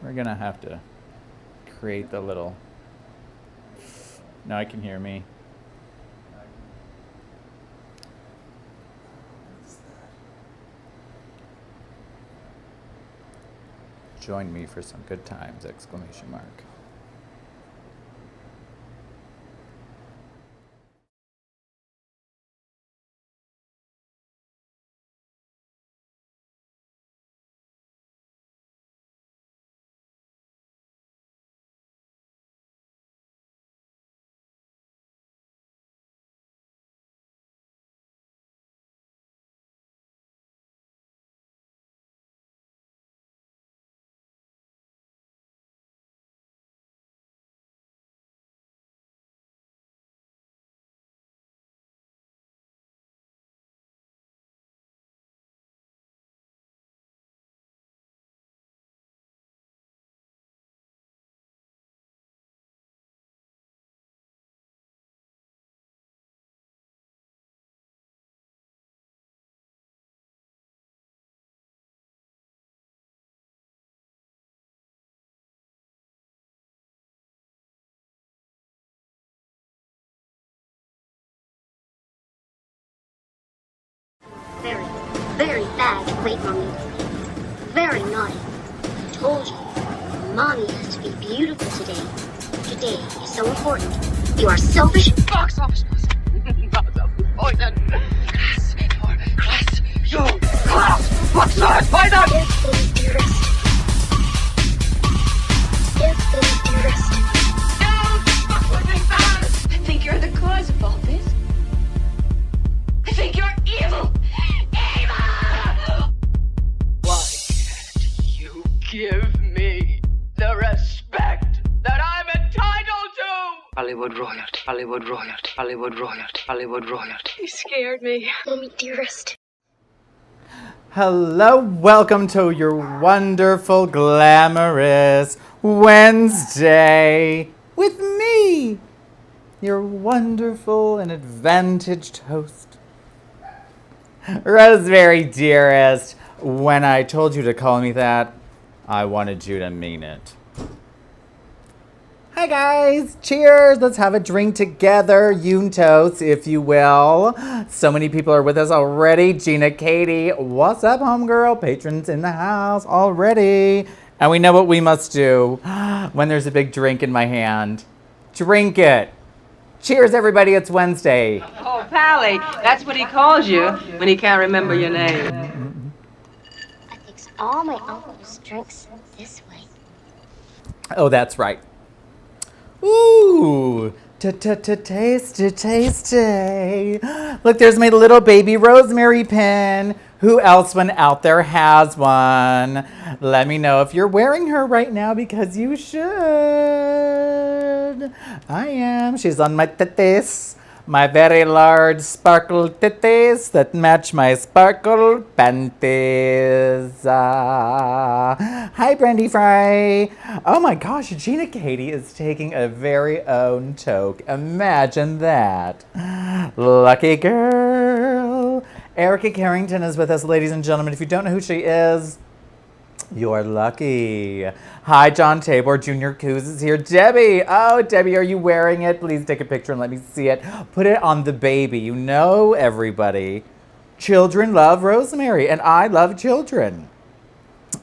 We're gonna have to create the little... Now I can hear me. Join me for some good times, exclamation mark. Very, very bad. Wait, Mommy. Very naughty. Told you. Mommy has to be beautiful today. Today is so important. You are selfish. Box office. Poison. Class. Class. You. Class. Box office. Poison. Yes, baby dearest. Yes, baby dearest. Don't fuck with me, fellas. I think you're the cause of all this. I think you're evil. Evil! Why can't you give me the respect that I'm entitled to? Hollywood royalty, Hollywood royalty, Hollywood royalty, Hollywood royalty. You scared me. Mommy dearest. Hello, welcome to your wonderful, glamorous Wednesday with me, your wonderful and advantaged host, Rosemary Dearest. When I told you to call me that, I wanted you to mean it. Hi guys, cheers, let's have a drink together, Juntos, if you will. So many people are with us already. Gina, Katie, what's up, homegirl? Patrons in the house already. And we know what we must do when there's a big drink in my hand. Drink it. Cheers, everybody, it's Wednesday. Oh, Pally, that's what he calls you when he can't remember your name. I fix all my uncle's drinks this way. Oh, that's right. Ooh, tasty, tasty. Look, there's my little baby Rosemary pin. Who else one out there has one? Let me know if you're wearing her right now because you should. I am. She's on my titties. My very large sparkle titties that match my sparkle panties. Hi, Brandy Fry. Oh my gosh, Gina Katie is taking a very own toke. Imagine that. Lucky girl. Erica Carrington is with us, ladies and gentlemen. If you don't know who she is, you're lucky. Hi, John Tabor. Junior Coos is here. Debbie. Oh, Debbie, are you wearing it? Please take a picture and let me see it. Put it on the baby. You know, everybody. Children love Rosemary, and I love children.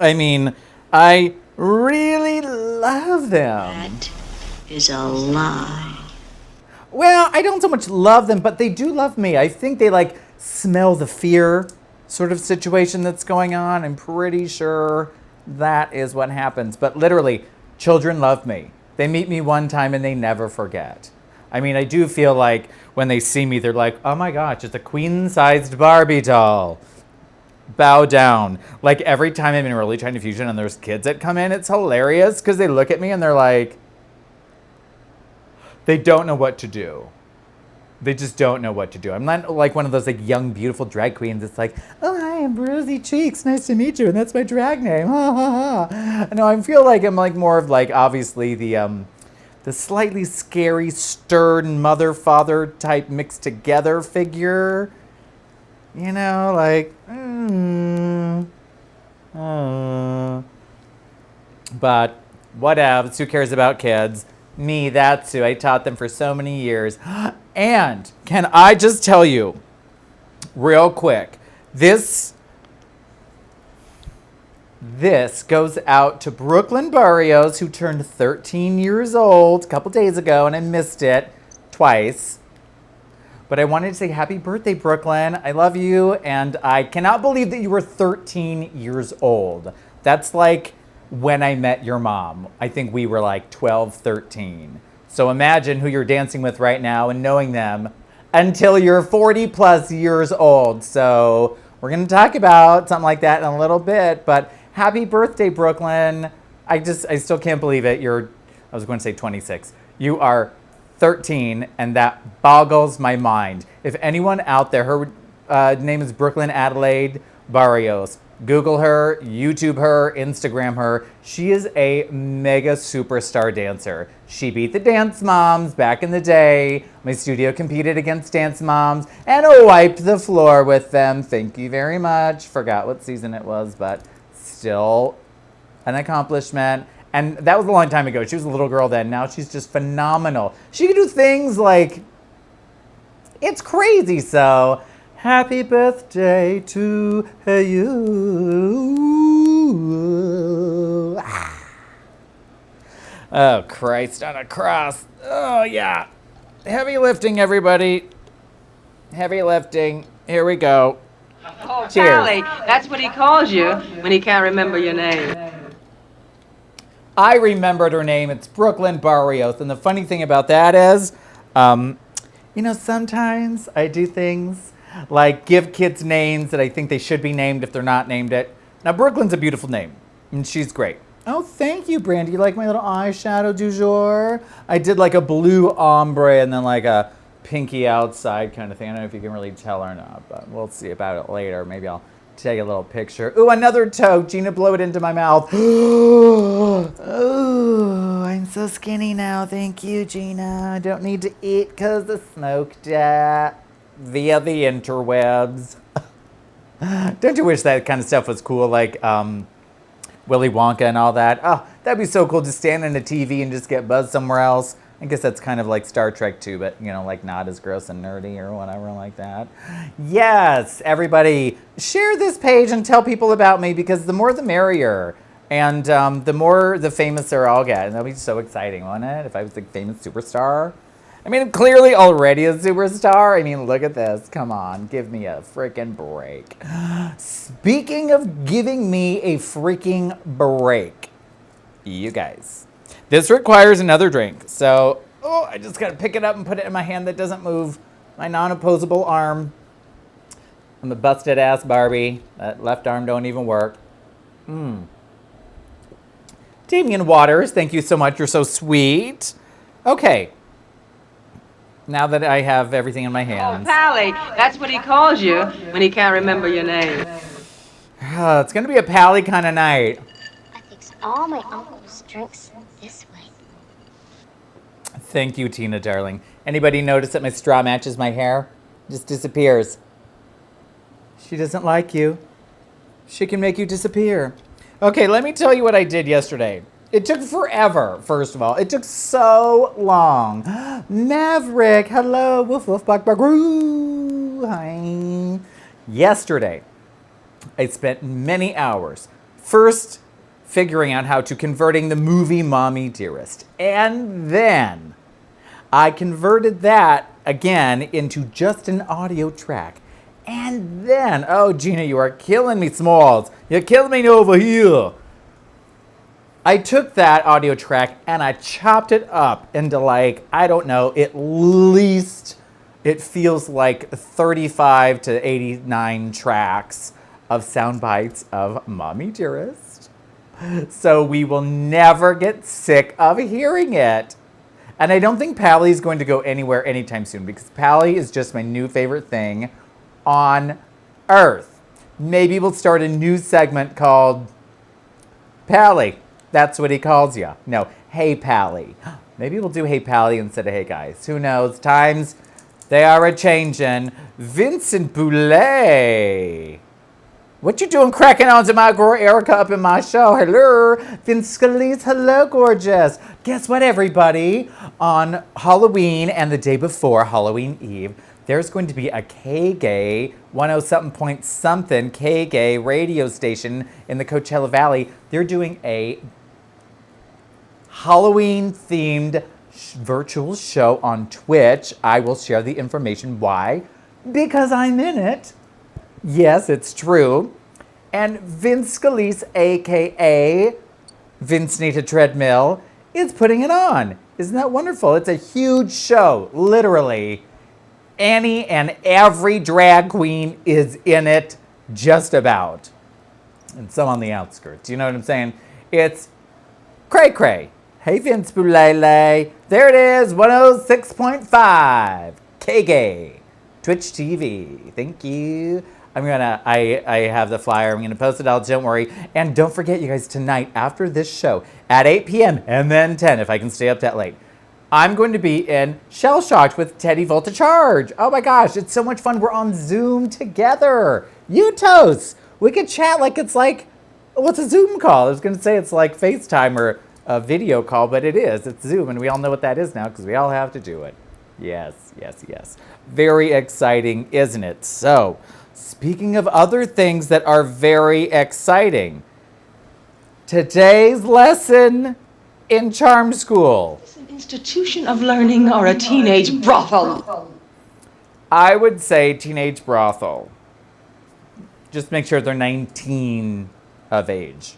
I mean, I really love them. That is a lie. Well, I don't so much love them, but they do love me. I think they, like, smell the fear sort of situation that's going on. I'm pretty sure that is what happens. But literally, children love me. They meet me one time and they never forget. I mean, I do feel like when they see me, they're like, oh my gosh, it's a queen-sized Barbie doll. Bow down. Like every time I'm in Early China Fusion and there's kids that come in, it's hilarious because they look at me and they're like, they don't know what to do. They just don't know what to do. I'm not like one of those like young, beautiful drag queens. It's like, oh, hi, I'm Rosy Cheeks. Nice to meet you. And that's my drag name. Ha, ha, ha. No, I feel like I'm like more of like, obviously, the slightly scary, stern mother-father type mixed together figure. You know, like, But whatevs, who cares about kids? Me, that's who. I taught them for so many years. And can I just tell you, real quick, this goes out to Brooklyn Barrios, who turned 13 years old a couple days ago, and I missed it twice. But I wanted to say happy birthday, Brooklyn. I love you, and I cannot believe that you were 13 years old. That's like when I met your mom. I think we were like 12, 13. So imagine who you're dancing with right now and knowing them until you're 40 plus years old. So we're going to talk about something like that in a little bit, but happy birthday, Brooklyn. I still can't believe it. I was going to say 26. You are 13, and that boggles my mind. If anyone out there, her name is Brooklyn Adelaide Barrios. Google her, YouTube her, Instagram her. She is a mega superstar dancer. She beat the Dance Moms back in the day. My studio competed against Dance Moms and wiped the floor with them. Thank you very much. Forgot what season it was, but still an accomplishment. And that was a long time ago. She was a little girl then. Now she's just phenomenal. She can do things like, it's crazy. So happy birthday to you. Oh, Christ on a cross. Oh, yeah. Heavy lifting, everybody. Heavy lifting. Here we go. Oh, Cheers. Pally, that's what he calls you when he can't remember your name. I remembered her name. It's Brooklyn Barrios. And the funny thing about that is, sometimes I do things like give kids names that I think they should be named if they're not named it. Now, Brooklyn's a beautiful name, and she's great. Oh, thank you, Brandy. You like my little eyeshadow du jour? I did like a blue ombre and then like a pinky outside kind of thing. I don't know if you can really tell or not, but we'll see about it later. Maybe I'll take a little picture. Ooh, another toke. Gina, blow it into my mouth. Ooh, I'm so skinny now. Thank you, Gina. I don't need to eat because I smoked it via the interwebs. Don't you wish that kind of stuff was cool, like Willy Wonka and all that? Oh, that'd be so cool to stand on a TV and just get buzzed somewhere else. I guess that's kind of like Star Trek too, but like not as gross and nerdy or whatever like that. Yes, everybody, share this page and tell people about me, because the more the merrier. And the more the famouser I'll get. And that'll be so exciting, won't it? If I was a famous superstar. I mean, I'm clearly already a superstar. I mean, look at this. Come on, give me a freaking break. Speaking of giving me a freaking break, you guys, this requires another drink. So, I just gotta pick it up and put it in my hand that doesn't move. My non-opposable arm. I'm a busted ass Barbie. That left arm don't even work. Damian Waters, thank you so much. You're so sweet. Okay. Now that I have everything in my Oh, hands. Pally, that's what he calls you when he can't remember your name. It's gonna be a pally kind of night. I fix all my uncle's drinks this way. Thank you, Tina, darling. Anybody notice that my straw matches my hair? Just disappears. She doesn't like you. She can make you disappear. Okay, let me tell you what I did yesterday. It took forever, first of all. It took so long. Maverick, hello. Woof, woof, bark, bark, woo. Hi. Yesterday, I spent many hours first figuring out how to converting the movie Mommy Dearest. And then I converted that again into just an audio track. And then, oh, Gina, you are killing me, Smalls. You're killing me over here. I took that audio track and I chopped it up into I don't know, at least it feels like 35 to 89 tracks of sound bites of Mommy Dearest. So we will never get sick of hearing it. And I don't think Pally's going to go anywhere anytime soon, because Pally is just my new favorite thing on earth. Maybe we'll start a new segment called Pally. That's what he calls you. No, Hey Pally. Maybe we'll do Hey Pally instead of Hey Guys. Who knows? Times, they are a-changin'. Vincent Boulet. What you doing cracking on to my girl Erica up in my show? Hello. Vince Scalise, hello, gorgeous. Guess what, everybody? On Halloween and the day before Halloween Eve, there's going to be a K-Gay 107.something K-Gay radio station in the Coachella Valley. They're doing a Halloween-themed virtual show on Twitch. I will share the information. Why? Because I'm in it. Yes, it's true. And Vince Scalise, a.k.a. Vince Nita Treadmill, is putting it on. Isn't that wonderful? It's a huge show, literally. Any and every drag queen is in it, just about. And some on the outskirts. You know what I'm saying? It's cray-cray. Hey, Vince Boulele. There it is, 106.5. K-Gay. Twitch TV. Thank you. I have the flyer. I'm gonna post it out, don't worry. And don't forget, you guys, tonight after this show at 8 p.m. and then 10, if I can stay up that late, I'm going to be in Shell Shocked with Teddy Volta Charge. Oh my gosh, it's so much fun. We're on Zoom together. Utos. We could chat like it's like, what's a Zoom call? I was gonna say it's like FaceTime or a video call, but it is. It's Zoom, and we all know what that is now because we all have to do it. Yes, yes, yes. Very exciting, isn't it? So, speaking of other things that are very exciting, today's lesson in Charm School. Is an institution of learning or a teenage brothel? I would say teenage brothel. Just make sure they're 19 of age.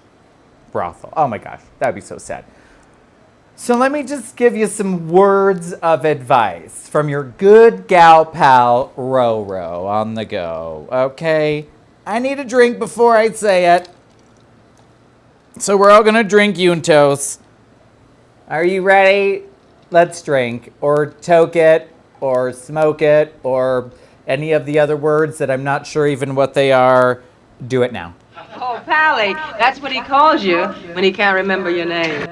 Brothel. Oh my gosh, that'd be so sad. So let me just give you some words of advice from your good gal pal, Roro, on the go, okay? I need a drink before I say it. So we're all gonna drink Yuntos. Are you ready? Let's drink, or toke it, or smoke it, or any of the other words that I'm not sure even what they are. Do it now. Oh, Pally, that's what he calls you when he can't remember your name.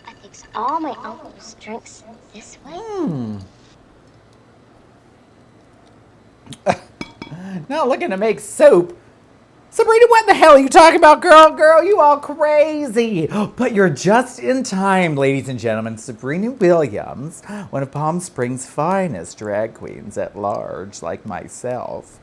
I fix all my uncle's drinks this way. Not looking to make soup. Sabrina, what the hell are you talking about, girl? Girl, you all crazy. But you're just in time, ladies and gentlemen. Sabrina Williams, one of Palm Springs' finest drag queens at large, like myself.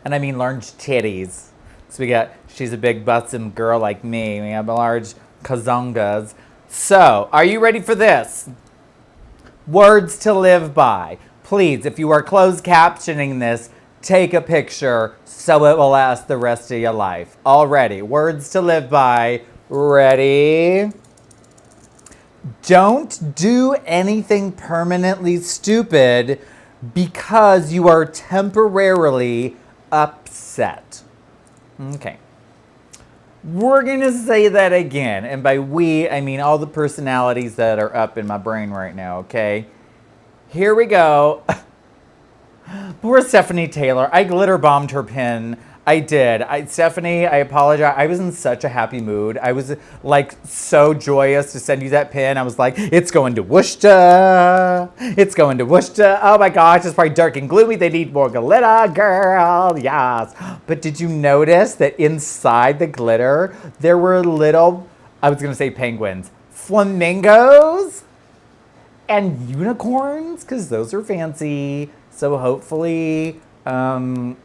And I mean large titties. So she's a big buxom girl like me. We have large kazongas. So, are you ready for this? Words to live by. Please, if you are closed captioning this, take a picture so it will last the rest of your life. Already, words to live by. Ready? Don't do anything permanently stupid because you are temporarily upset. Okay. We're going to say that again. And by we, I mean all the personalities that are up in my brain right now, okay? Here we go. Poor Stephanie Taylor. I glitter bombed her pin. I did. Stephanie, I apologize. I was in such a happy mood. I was like so joyous to send you that pin. I was like, it's going to Worcester. It's going to Worcester. Oh my gosh, it's probably dark and gloomy. They need more glitter, girl. Yes. But did you notice that inside the glitter, there were little, I was going to say penguins, flamingos and unicorns? Because those are fancy. So hopefully, the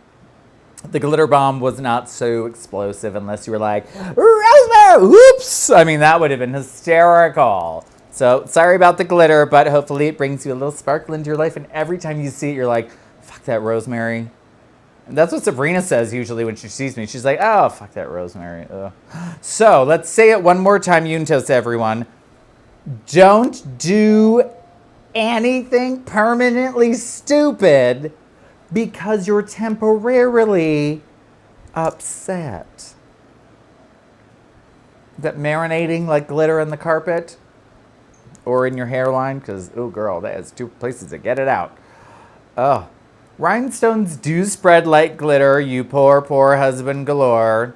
glitter bomb was not so explosive unless you were like, Rosemary, whoops! I mean, that would have been hysterical. So, sorry about the glitter, but hopefully it brings you a little sparkle into your life, and every time you see it, you're like, fuck that Rosemary. And that's what Sabrina says usually when she sees me. She's like, oh, fuck that Rosemary. Ugh. So, let's say it one more time, Yuntos, everyone. Don't do anything permanently stupid because you're temporarily upset. Is that marinating like glitter in the carpet? Or in your hairline? Because, oh girl, that is two places to get it out. Oh. Rhinestones do spread like glitter, you poor, poor husband galore.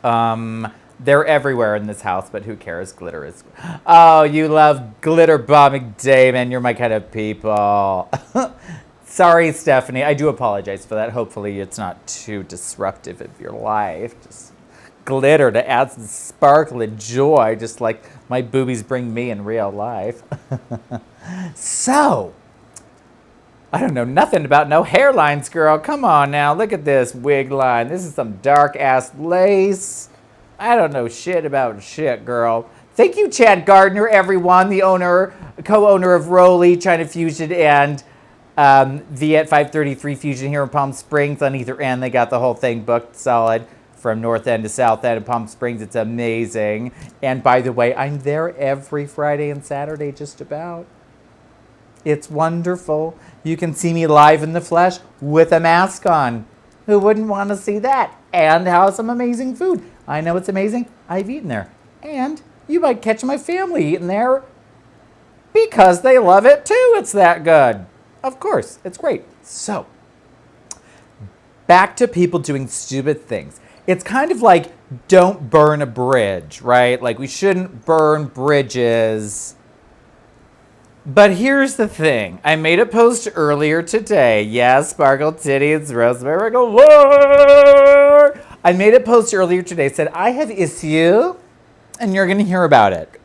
They're everywhere in this house, but who cares? Glitter is... Oh, you love glitter bombing Damon. You're my kind of people. Sorry, Stephanie. I do apologize for that. Hopefully it's not too disruptive of your life. Just glitter to add some sparkle and joy, just like my boobies bring me in real life. So, I don't know nothing about no hairlines, girl. Come on now. Look at this wig line. This is some dark-ass lace. I don't know shit about shit, girl. Thank you, Chad Gardner, everyone, the co-owner of Rolly, China Fusion, and Viet 533 Fusion here in Palm Springs. On either end, they got the whole thing booked solid from north end to south end of Palm Springs. It's amazing. And by the way, I'm there every Friday and Saturday, just about. It's wonderful. You can see me live in the flesh with a mask on. Who wouldn't want to see that? And have some amazing food. I know it's amazing. I've eaten there. And you might catch my family eating there because they love it too. It's that good. Of course, it's great. So, back to people doing stupid things. It's kind of like don't burn a bridge, right? Like we shouldn't burn bridges. But here's the thing. I made a post earlier today. Yes, Sparkle Titties, Rosemary Galore. I made a post earlier today. Said, I have issue, and you're going to hear about it.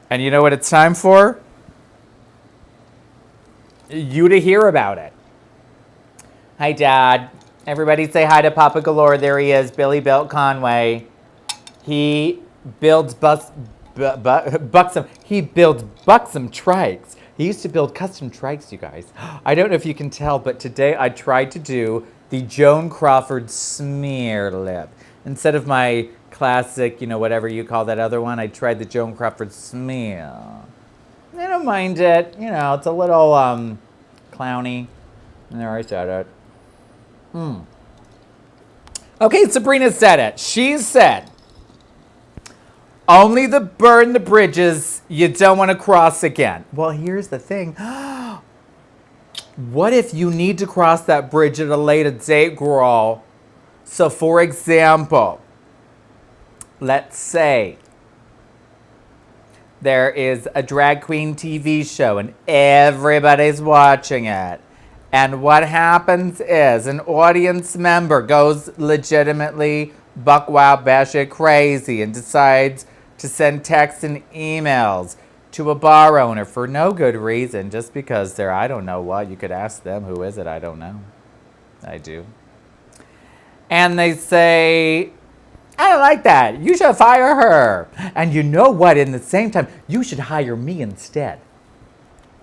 And you know what it's time for? You to hear about it. Hi, Dad. Everybody say hi to Papa Galore. There he is, Billy Belt Conway. He builds buxom trikes. He used to build custom trikes, you guys. I don't know if you can tell, but today I tried to do the Joan Crawford smear lip. Instead of my classic, whatever you call that other one, I tried the Joan Crawford smear. I don't mind it. It's a little clowny. And there, I said it. Okay, Sabrina said it. She said, only burn the bridges you don't want to cross again. Well, here's the thing. What if you need to cross that bridge at a later date, girl? So, for example, let's say there is a drag queen TV show and everybody's watching it. And what happens is an audience member goes legitimately buck wild batshit crazy and decides to send texts and emails to a bar owner for no good reason, just because they're, I don't know what. You could ask them, who is it? I don't know. I do. And they say, I don't like that. You should fire her. And you know what? In the same time, you should hire me instead.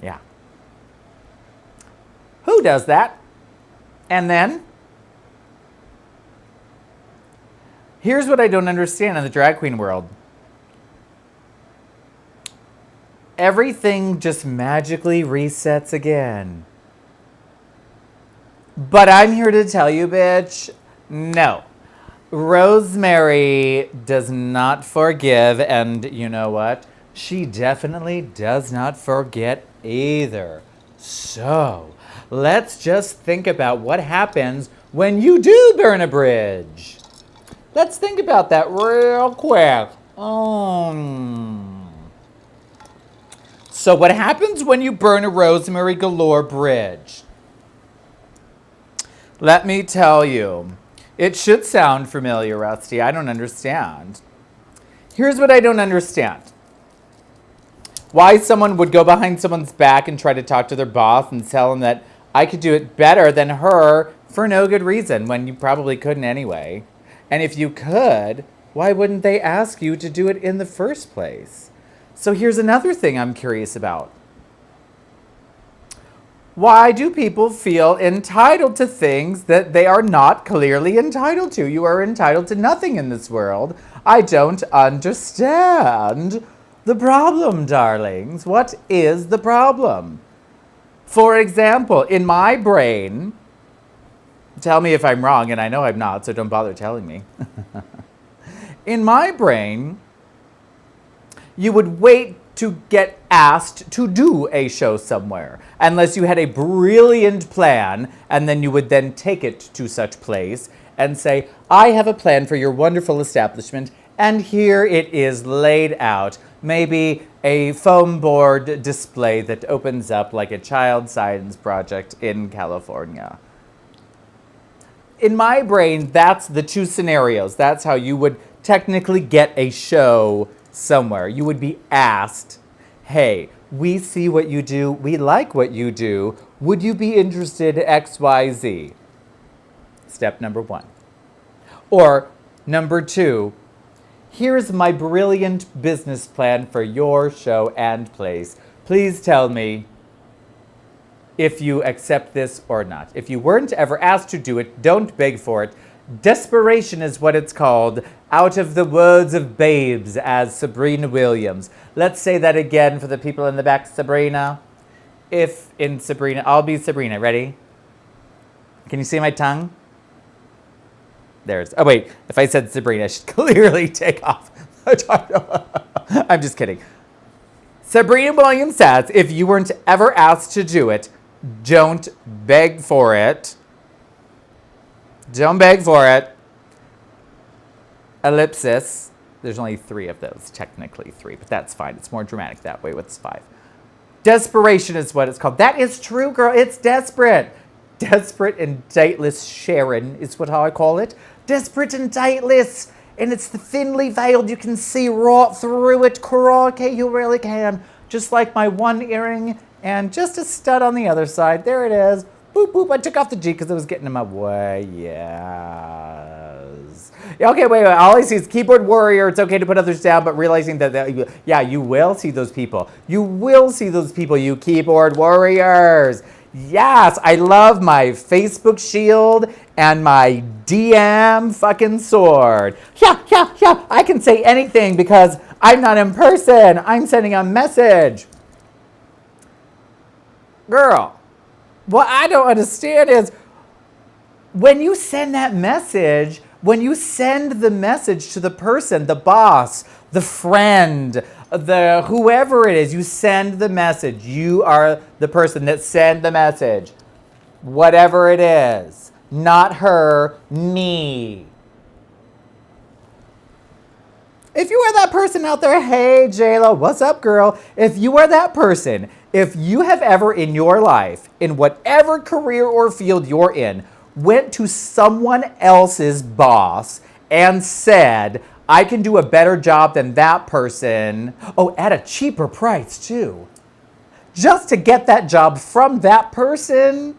Yeah. Who does that? And then, here's what I don't understand in the drag queen world. Everything just magically resets again. But I'm here to tell you, bitch, no. Rosemary does not forgive, and you know what? She definitely does not forget either. So, let's just think about what happens when you do burn a bridge. Let's think about that real quick. So what happens when you burn a Rosemary Galore bridge? Let me tell you. It should sound familiar, Rusty. I don't understand. Here's what I don't understand. Why someone would go behind someone's back and try to talk to their boss and tell them that I could do it better than her for no good reason when you probably couldn't anyway. And if you could, why wouldn't they ask you to do it in the first place? So here's another thing I'm curious about. Why do people feel entitled to things that they are not clearly entitled to? You are entitled to nothing in this world. I don't understand the problem, darlings. What is the problem? For example, in my brain, tell me if I'm wrong, and I know I'm not, so don't bother telling me. In my brain, you would wait to get asked to do a show somewhere, unless you had a brilliant plan, and then you would then take it to such place and say, I have a plan for your wonderful establishment, and here it is laid out. maybe a foam board display that opens up like a child science project in California. In my brain, that's the two scenarios. That's how you would technically get a show somewhere. You would be asked, hey, we see what you do, we like what you do, would you be interested in XYZ? Step number one. Or number two, here's my brilliant business plan for your show and place. Please tell me if you accept this or not. If you weren't ever asked to do it, don't beg for it. Desperation is what it's called, out of the words of Babes, as Sabrina Williams. Let's say that again for the people in the back. Sabrina. If in Sabrina, I'll be Sabrina. Ready? Can you see my tongue? There's, oh wait, if I said Sabrina, I should clearly take off. I'm just kidding. Sabrina Williams says, if you weren't ever asked to do it, don't beg for it. Don't beg for it. Ellipsis. There's only 3 of those, technically 3, but that's fine. It's more dramatic that way with 5. Desperation is what it's called. That is true, girl. It's desperate. Desperate and dateless Sharon is what I call it. Desperate and dateless. And it's the thinly veiled. You can see right through it. Karaoke, you really can. Just like my one earring and just a stud on the other side. There it is. Boop, boop. I took off the G because it was getting in my way. Yes. Okay, wait. All I see is keyboard warrior. It's okay to put others down, but realizing that, yeah, you will see those people. You will see those people, you keyboard warriors. Yes, I love my Facebook shield and my DM fucking sword. Yeah, I can say anything because I'm not in person. I'm sending a message. Girl, what I don't understand is when you send that message, when you send the message to the person, the boss, the friend, the whoever it is, you send the message. You are the person that sent the message. Whatever it is. Not her, me. If you are that person out there, hey, JLo, what's up, girl? If you are that person, if you have ever in your life, in whatever career or field you're in, went to someone else's boss and said, I can do a better job than that person. Oh, at a cheaper price, too. Just to get that job from that person.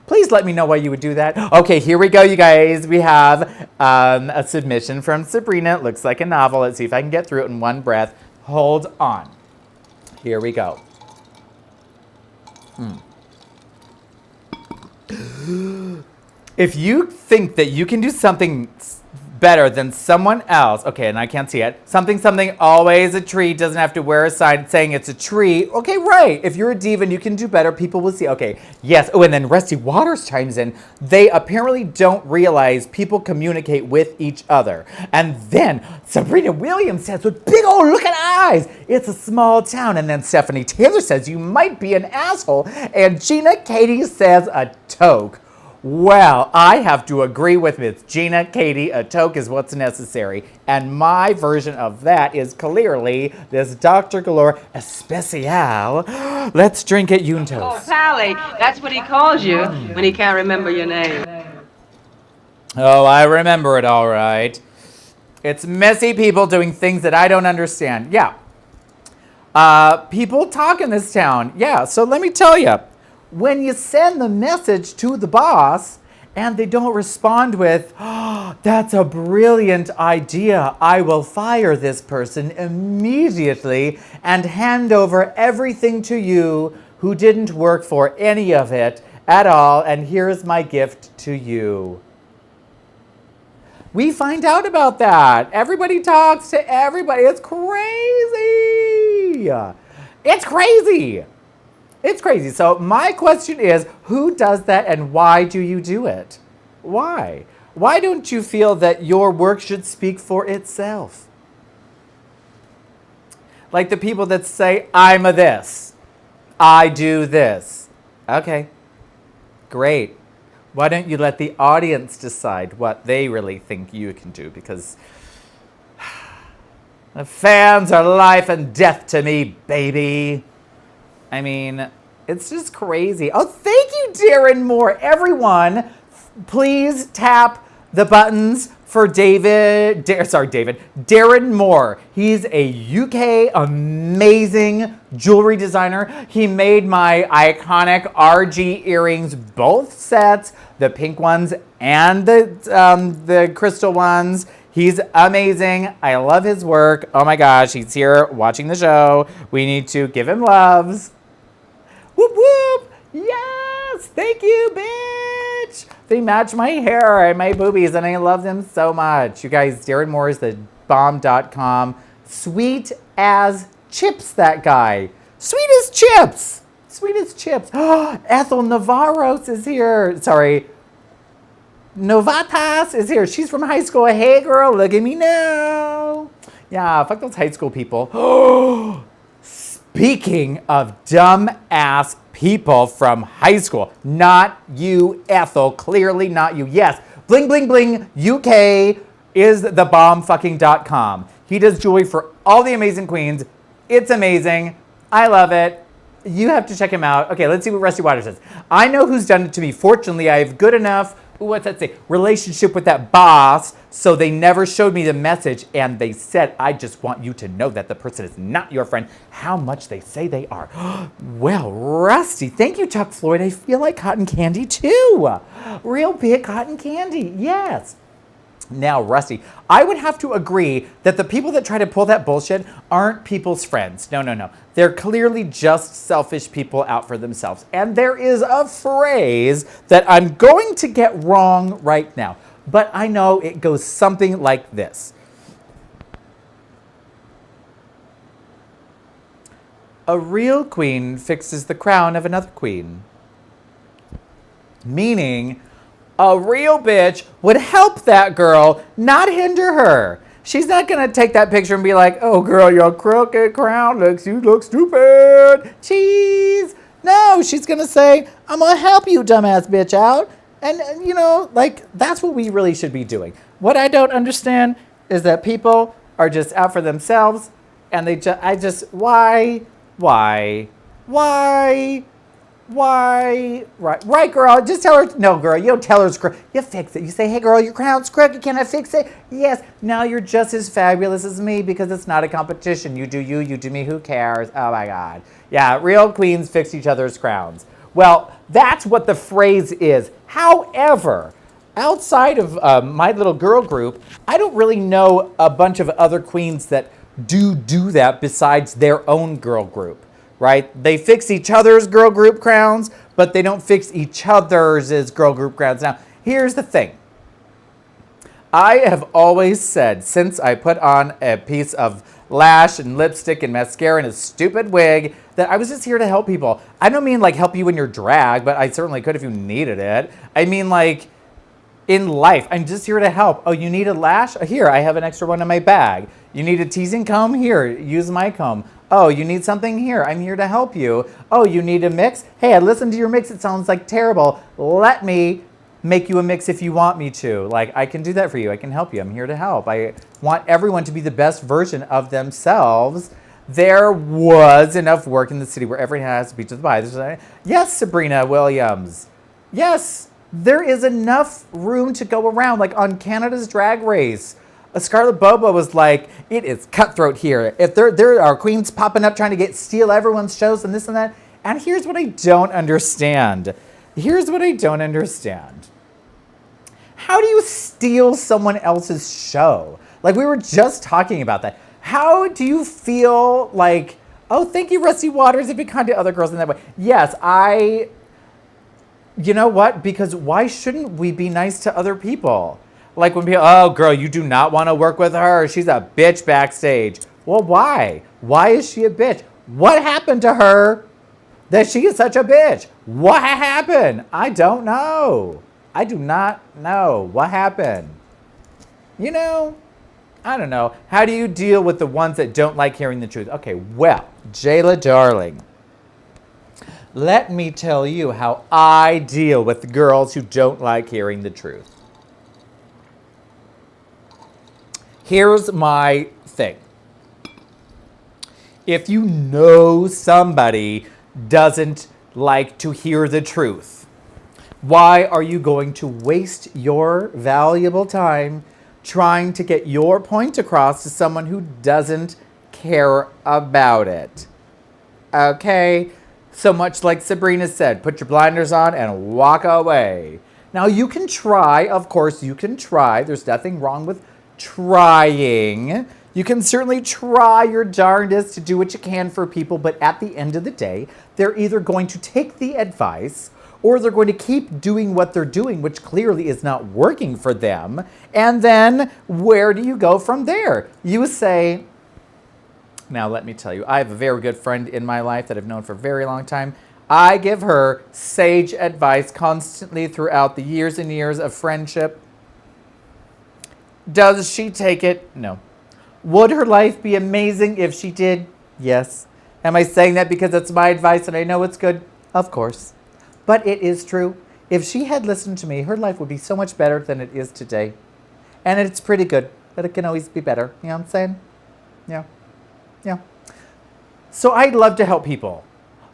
Please let me know why you would do that. Okay, here we go, you guys. We have a submission from Sabrina. It looks like a novel. Let's see if I can get through it in one breath. Hold on. Here we go. If you think that you can do something better than someone else, okay, and I can't see it, something, always a tree, doesn't have to wear a sign saying it's a tree. Okay, right. If you're a diva and you can do better, people will see. Okay, yes. Oh, and then Rusty Waters chimes in. They apparently don't realize people communicate with each other. And then Sabrina Williams says, with big old looking eyes, it's a small town. And then Stephanie Taylor says, you might be an asshole. And Gina Katie says, a toque. Well, I have to agree with Miss Gina Katie. A toque is what's necessary. And my version of that is clearly this Dr. Galore Especial. Let's drink it, Oh, Juntos. Pally, that's what he calls you when he can't remember your name. Oh, I remember it all right. It's messy people doing things that I don't understand. Yeah. People talk in this town. Yeah, so let me tell you. When you send the message to the boss and they don't respond with, oh, that's a brilliant idea, I will fire this person immediately and hand over everything to you who didn't work for any of it at all, and here's my gift to you. We find out about that. Everybody talks to everybody. It's crazy. It's crazy. It's crazy. So my question is, who does that and why do you do it? Why? Why don't you feel that your work should speak for itself? Like the people that say, I'm a this. I do this. Okay, great. Why don't you let the audience decide what they really think you can do? Because The fans are life and death to me, baby. I mean, it's just crazy. Oh, thank you, Darren Moore. Everyone, please tap the buttons for Darren Moore. He's a UK amazing jewelry designer. He made my iconic RG earrings, both sets, the pink ones and the crystal ones. He's amazing. I love his work. Oh my gosh, he's here watching the show. We need to give him loves. Whoop whoop. Yes, thank you, bitch. They match my hair and my boobies, and I love them so much. You guys, Darren Moore is the bomb.com. Sweet as chips, that guy. Sweet as chips. Sweet as chips. Ethel Navarros is here. Sorry. Novatas is here. She's from high school. Hey, girl, look at me now. Yeah, fuck those high school people. Speaking of dumb-ass people from high school, not you, Ethel. Clearly not you. Yes, Bling Bling Bling UK is the bomb.com. He does jewelry for all the amazing queens. It's amazing. I love it. You have to check him out. Okay, let's see what Rusty Waters says. I know who's done it to me. Fortunately, I have good enough, what's that say? Relationship with that boss, so they never showed me the message, and they said, I just want you to know that the person is not your friend. How much they say they are. Well, Rusty, thank you, Chuck Floyd. I feel like cotton candy too. Real big cotton candy, yes. Now, Rusty, I would have to agree that the people that try to pull that bullshit aren't people's friends. No, no, no. They're clearly just selfish people out for themselves. And there is a phrase that I'm going to get wrong right now, but I know it goes something like this. A real queen fixes the crown of another queen. Meaning, a real bitch would help that girl, not hinder her. She's not gonna take that picture and be like, oh girl, your crooked crown you look stupid. Cheese. No, she's gonna say, I'm gonna help you, dumbass bitch, out. And you know, like, that's what we really should be doing. What I don't understand is that people are just out for themselves, and why? Right, girl, just tell her. No, girl, you don't tell her. You fix it. You say, hey, girl, your crown's crooked. Can I fix it? Yes. Now you're just as fabulous as me because it's not a competition. You do you, you do me. Who cares? Oh, my God. Yeah, real queens fix each other's crowns. Well, that's what the phrase is. However, outside of my little girl group, I don't really know a bunch of other queens that do that besides their own girl group. Right? They fix each other's girl group crowns, but they don't fix each other's girl group crowns. Now, here's the thing. I have always said, since I put on a piece of lash and lipstick and mascara and a stupid wig, that I was just here to help people. I don't mean like help you in your drag, but I certainly could if you needed it. I mean like in life, I'm just here to help. Oh, you need a lash? Here, I have an extra one in my bag. You need a teasing comb? Here, use my comb. Oh, you need something? Here, I'm here to help you. Oh, you need a mix? Hey, I listened to your mix. It sounds like terrible. Let me make you a mix if you want me to. Like, I can do that for you. I can help you. I'm here to help. I want everyone to be the best version of themselves. There was enough work in the city where everyone has to be to the pie. Yes, Sabrina Williams. Yes, there is enough room to go around. Like on Canada's Drag Race, Scarlett Bobo was like, it is cutthroat here. If there are queens popping up trying to steal everyone's shows and this and that. And here's what I don't understand. How do you steal someone else's show? Like, we were just talking about that. How do you feel like, oh, thank you, Rusty Waters, if you kind to other girls in that way? Yes, you know what? Because why shouldn't we be nice to other people? Like when people, oh, girl, you do not want to work with her. She's a bitch backstage. Well, why? Why is she a bitch? What happened to her that she is such a bitch? What happened? I don't know. I do not know. What happened? You know, I don't know. How do you deal with the ones that don't like hearing the truth? Okay, well, Jayla, darling, let me tell you how I deal with the girls who don't like hearing the truth. Here's my thing. If you know somebody doesn't like to hear the truth, why are you going to waste your valuable time trying to get your point across to someone who doesn't care about it? Okay? So much like Sabrina said, put your blinders on and walk away. Now you can try, of course you can try. There's nothing wrong with trying. You can certainly try your darndest to do what you can for people, but at the end of the day, they're either going to take the advice or they're going to keep doing what they're doing, which clearly is not working for them. And then where do you go from there? You say, now let me tell you, I have a very good friend in my life that I've known for a very long time. I give her sage advice constantly throughout the years and years of friendship. Does she take it? No. Would her life be amazing if she did? Yes. Am I saying that because it's my advice and I know it's good? Of course. But it is true. If she had listened to me, her life would be so much better than it is today. And it's pretty good, but it can always be better. You know what I'm saying? Yeah. Yeah. So I love to help people.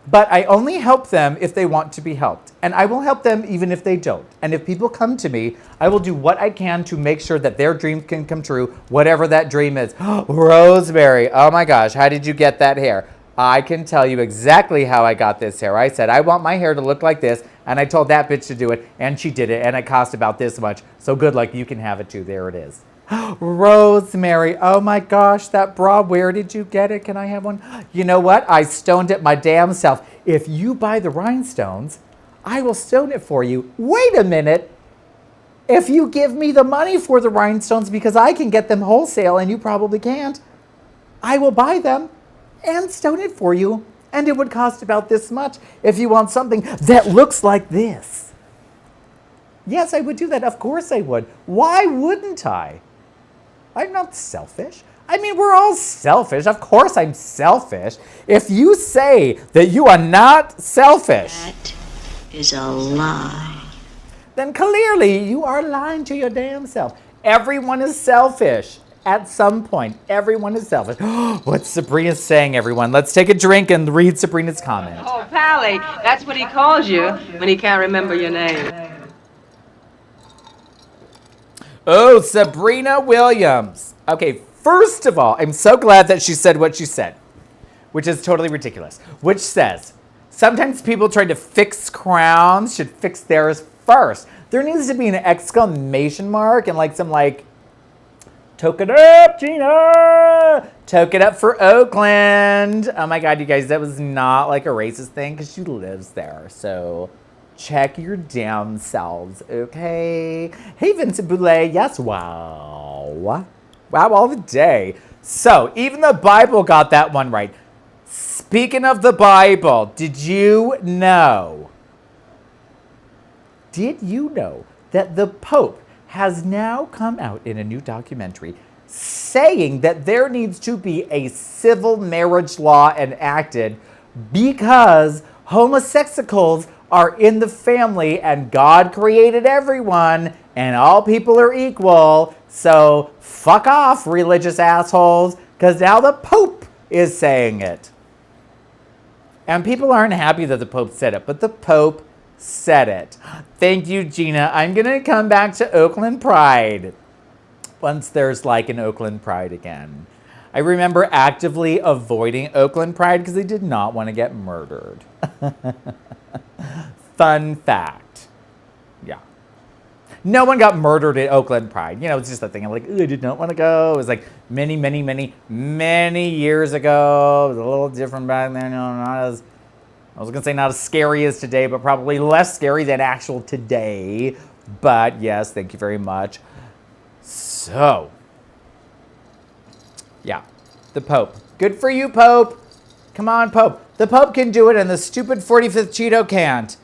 But I only help them if they want to be helped. And I will help them even if they don't. And if people come to me, I will do what I can to make sure that their dreams can come true, whatever that dream is. Rosemary, oh my gosh, how did you get that hair? I can tell you exactly how I got this hair. I said, I want my hair to look like this. And I told that bitch to do it. And she did it. And it cost about this much. So good luck. You can have it too. There it is. Rosemary, oh my gosh, that bra, where did you get it? Can I have one? You know what? I stoned it my damn self. If you buy the rhinestones, I will stone it for you. Wait a minute. If you give me the money for the rhinestones because I can get them wholesale and you probably can't, I will buy them and stone it for you. And it would cost about this much if you want something that looks like this. Yes, I would do that. Of course I would. Why wouldn't I? I'm not selfish. I mean, we're all selfish. Of course I'm selfish. If you say that you are not selfish, That is a lie. then clearly you are lying to your damn self. Everyone is selfish at some point. Everyone is selfish. What's Sabrina saying, everyone? Let's take a drink and read Sabrina's comment. Oh, Pally, that's what he calls you when he can't remember your name. Oh, Sabrina Williams. Okay, first of all, I'm so glad that she said what she said, which is totally ridiculous, which says, sometimes people trying to fix crowns should fix theirs first. There needs to be an exclamation mark and like some like, toke it up, Gina! Toke it up for Oakland. Oh my God, you guys, that was not like a racist thing because she lives there, so check your damn selves, okay? Hey, Vincent Boulay, yes, wow. Wow, all the day. So, even the Bible got that one right. Speaking of the Bible, did you know that the Pope has now come out in a new documentary saying that there needs to be a civil marriage law enacted because homosexuals are in the family and God created everyone and all people are equal. So fuck off, religious assholes, because now the Pope is saying it. And people aren't happy that the Pope said it, but the Pope said it. Thank you, Gina. I'm going to come back to Oakland Pride once there's like an Oakland Pride again. I remember actively avoiding Oakland Pride because I did not want to get murdered. Fun fact. Yeah. No one got murdered at Oakland Pride. You know, it's just a thing. I'm like, I did not want to go. It was like many years ago. It was a little different back then. No, not as, I was going to say not as scary as today, but probably less scary than actual today. But yes, thank you very much. So, yeah, the Pope. Good for you, Pope. Come on, Pope. The Pope can do it and the stupid 45th Cheeto can't.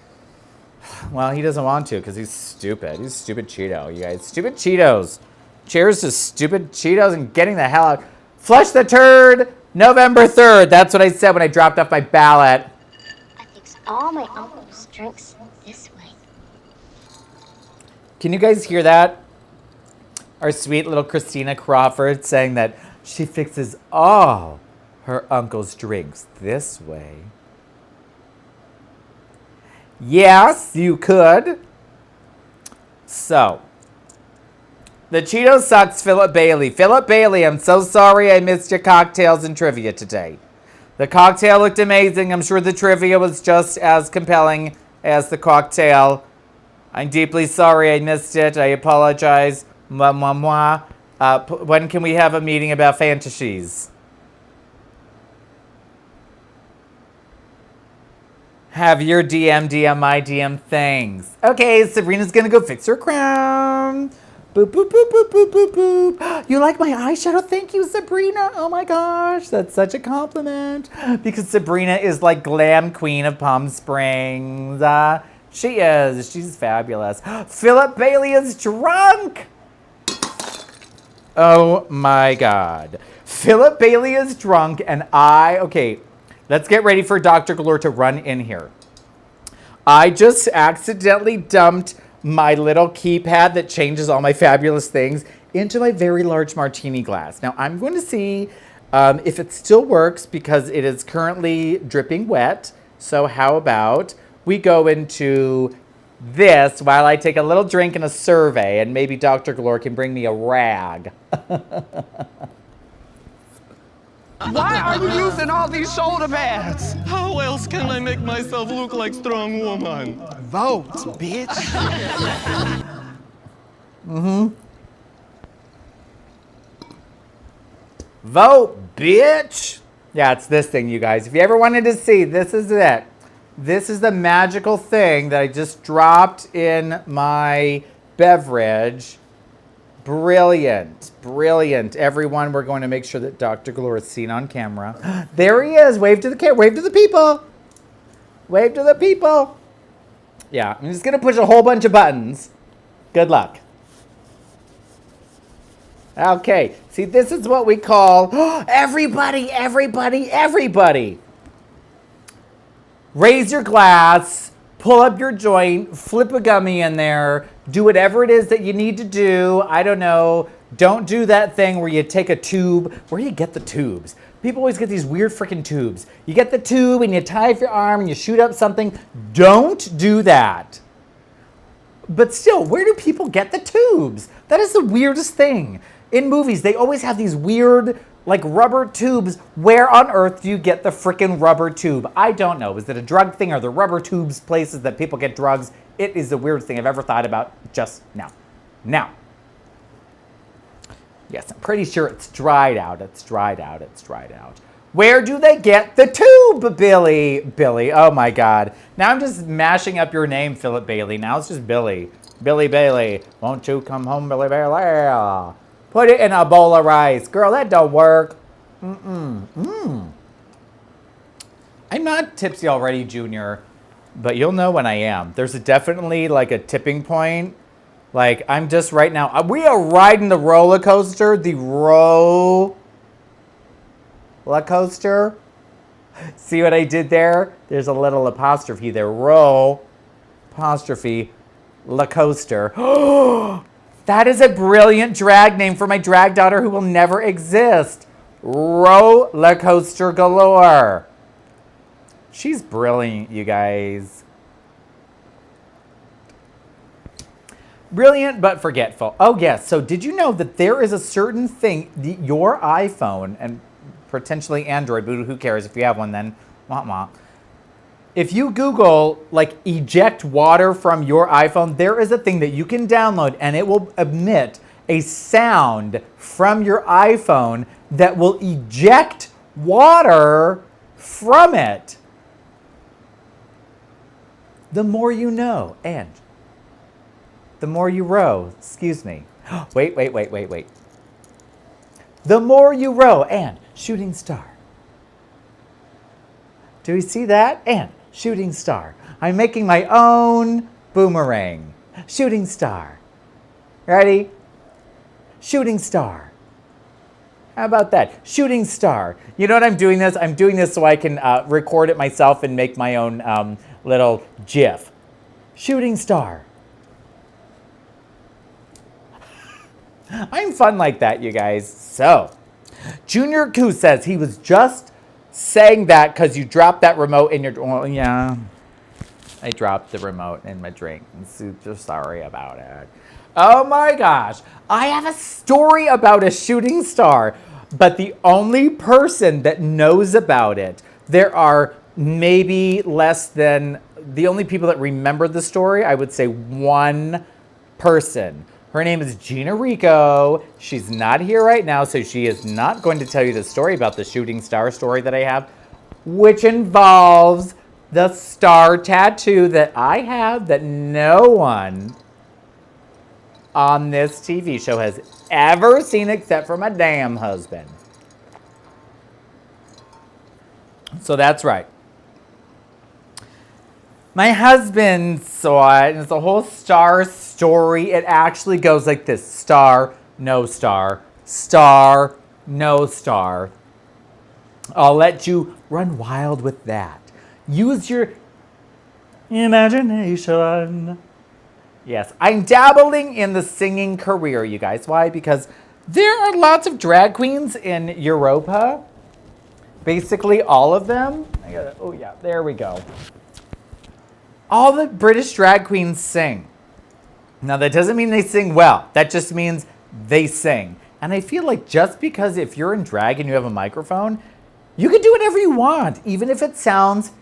Well, he doesn't want to because he's stupid. He's stupid Cheeto, you guys. Stupid Cheetos. Cheers to stupid Cheetos and getting the hell out. Flush the turd, November 3rd. That's what I said when I dropped off my ballot. I fix all my uncle's drinks this way. Can you guys hear that? Our sweet little Christina Crawford saying that she fixes all her uncle's drinks this way. Yes, you could. So, the Cheeto sucks, Philip Bailey. Philip Bailey, I'm so sorry I missed your cocktails and trivia today. The cocktail looked amazing. I'm sure the trivia was just as compelling as the cocktail. I'm deeply sorry I missed it. I apologize. Mwah, mwah, mwah. When can we have a meeting about fantasies? Have your DM my DM things. Okay, Sabrina's gonna go fix her crown. Boop, boop, boop, boop, boop, boop, boop. You like my eyeshadow? Thank you, Sabrina. Oh my gosh, that's such a compliment. Because Sabrina is like glam queen of Palm Springs. She is. She's fabulous. Philip Bailey is drunk. Oh my God. Philip Bailey is drunk and okay, let's get ready for Dr. Galore to run in here. I just accidentally dumped my little keypad that changes all my fabulous things into my very large martini glass. Now I'm going to see if it still works because it is currently dripping wet. So how about we go into this while I take a little drink and a survey, and maybe Dr. Galore can bring me a rag. Why are you using all these shoulder pads? How else can I make myself look like strong woman? Vote, bitch. Vote, bitch. Yeah, it's this thing, you guys. If you ever wanted to see, this is it. This is the magical thing that I just dropped in my beverage. Brilliant, brilliant. Everyone, we're going to make sure that Dr. Galore is seen on camera. There he is. Wave to the wave to the people. Wave to the people. Yeah, I'm just going to push a whole bunch of buttons. Good luck. Okay, see, this is what we call everybody, everybody, everybody. Raise your glass, pull up your joint, flip a gummy in there, do whatever it is that you need to do. I don't know. Don't do that thing where you take a tube. Where do you get the tubes? People always get these weird freaking tubes. You get the tube and you tie off your arm and you shoot up something. Don't do that. But still, where do people get the tubes? That is the weirdest thing. In movies, they always have these weird, like, rubber tubes. Where on earth do you get the frickin' rubber tube? I don't know. Is it a drug thing? Are there rubber tubes places that people get drugs? It is the weirdest thing I've ever thought about just now. Now. Yes, I'm pretty sure it's dried out. It's dried out. It's dried out. Where do they get the tube, Billy? Billy, oh my God. Now I'm just mashing up your name, Philip Bailey. Now it's just Billy. Billy Bailey. Won't you come home, Billy Bailey? Put it in a bowl of rice. Girl, that don't work. I'm not tipsy already, Junior, but you'll know when I am. There's definitely like a tipping point. Like, I'm just right now. We are riding the roller coaster. The roller coaster. See what I did there? There's a little apostrophe there. Roll apostrophe la coaster. That is a brilliant drag name for my drag daughter who will never exist. Roller Coaster Galore. She's brilliant, you guys. Brilliant but forgetful. Oh, yes. So did you know that there is a certain thing, your iPhone, and potentially Android, but who cares if you have one then? Wah, wah. If you Google, like, eject water from your iPhone, there is a thing that you can download and it will emit a sound from your iPhone that will eject water from it. The more you know, and the more you row, excuse me. Wait. The more you row, and shooting star. Do we see that? And shooting star. I'm making my own boomerang. Shooting star. Ready? Shooting star. How about that? Shooting star. You know what I'm doing this? I'm doing this so I can record it myself and make my own little GIF. Shooting star. I'm fun like that, you guys. So, Junior Koo says he was just saying that because you dropped that remote in your, well, yeah. I dropped the remote in my drink. I'm super sorry about it. Oh my gosh. I have a story about a shooting star, but the only person that knows about it, there are maybe less than, the only people that remember the story, I would say one person. Her name is Gina Rico. She's not here right now, so she is not going to tell you the story about the shooting star story that I have, which involves the star tattoo that I have that no one on this TV show has ever seen except for my damn husband. So that's right. My husband saw it, and it's a whole star story. It actually goes like this: star, no star, star, no star. I'll let you run wild with that. Use your imagination. Yes, I'm dabbling in the singing career, you guys. Why? Because there are lots of drag queens in Europa. Basically all of them. Oh yeah, there we go. All the British drag queens sing. Now that doesn't mean they sing well. That just means they sing. And I feel like just because if you're in drag and you have a microphone, you can do whatever you want, even if it sounds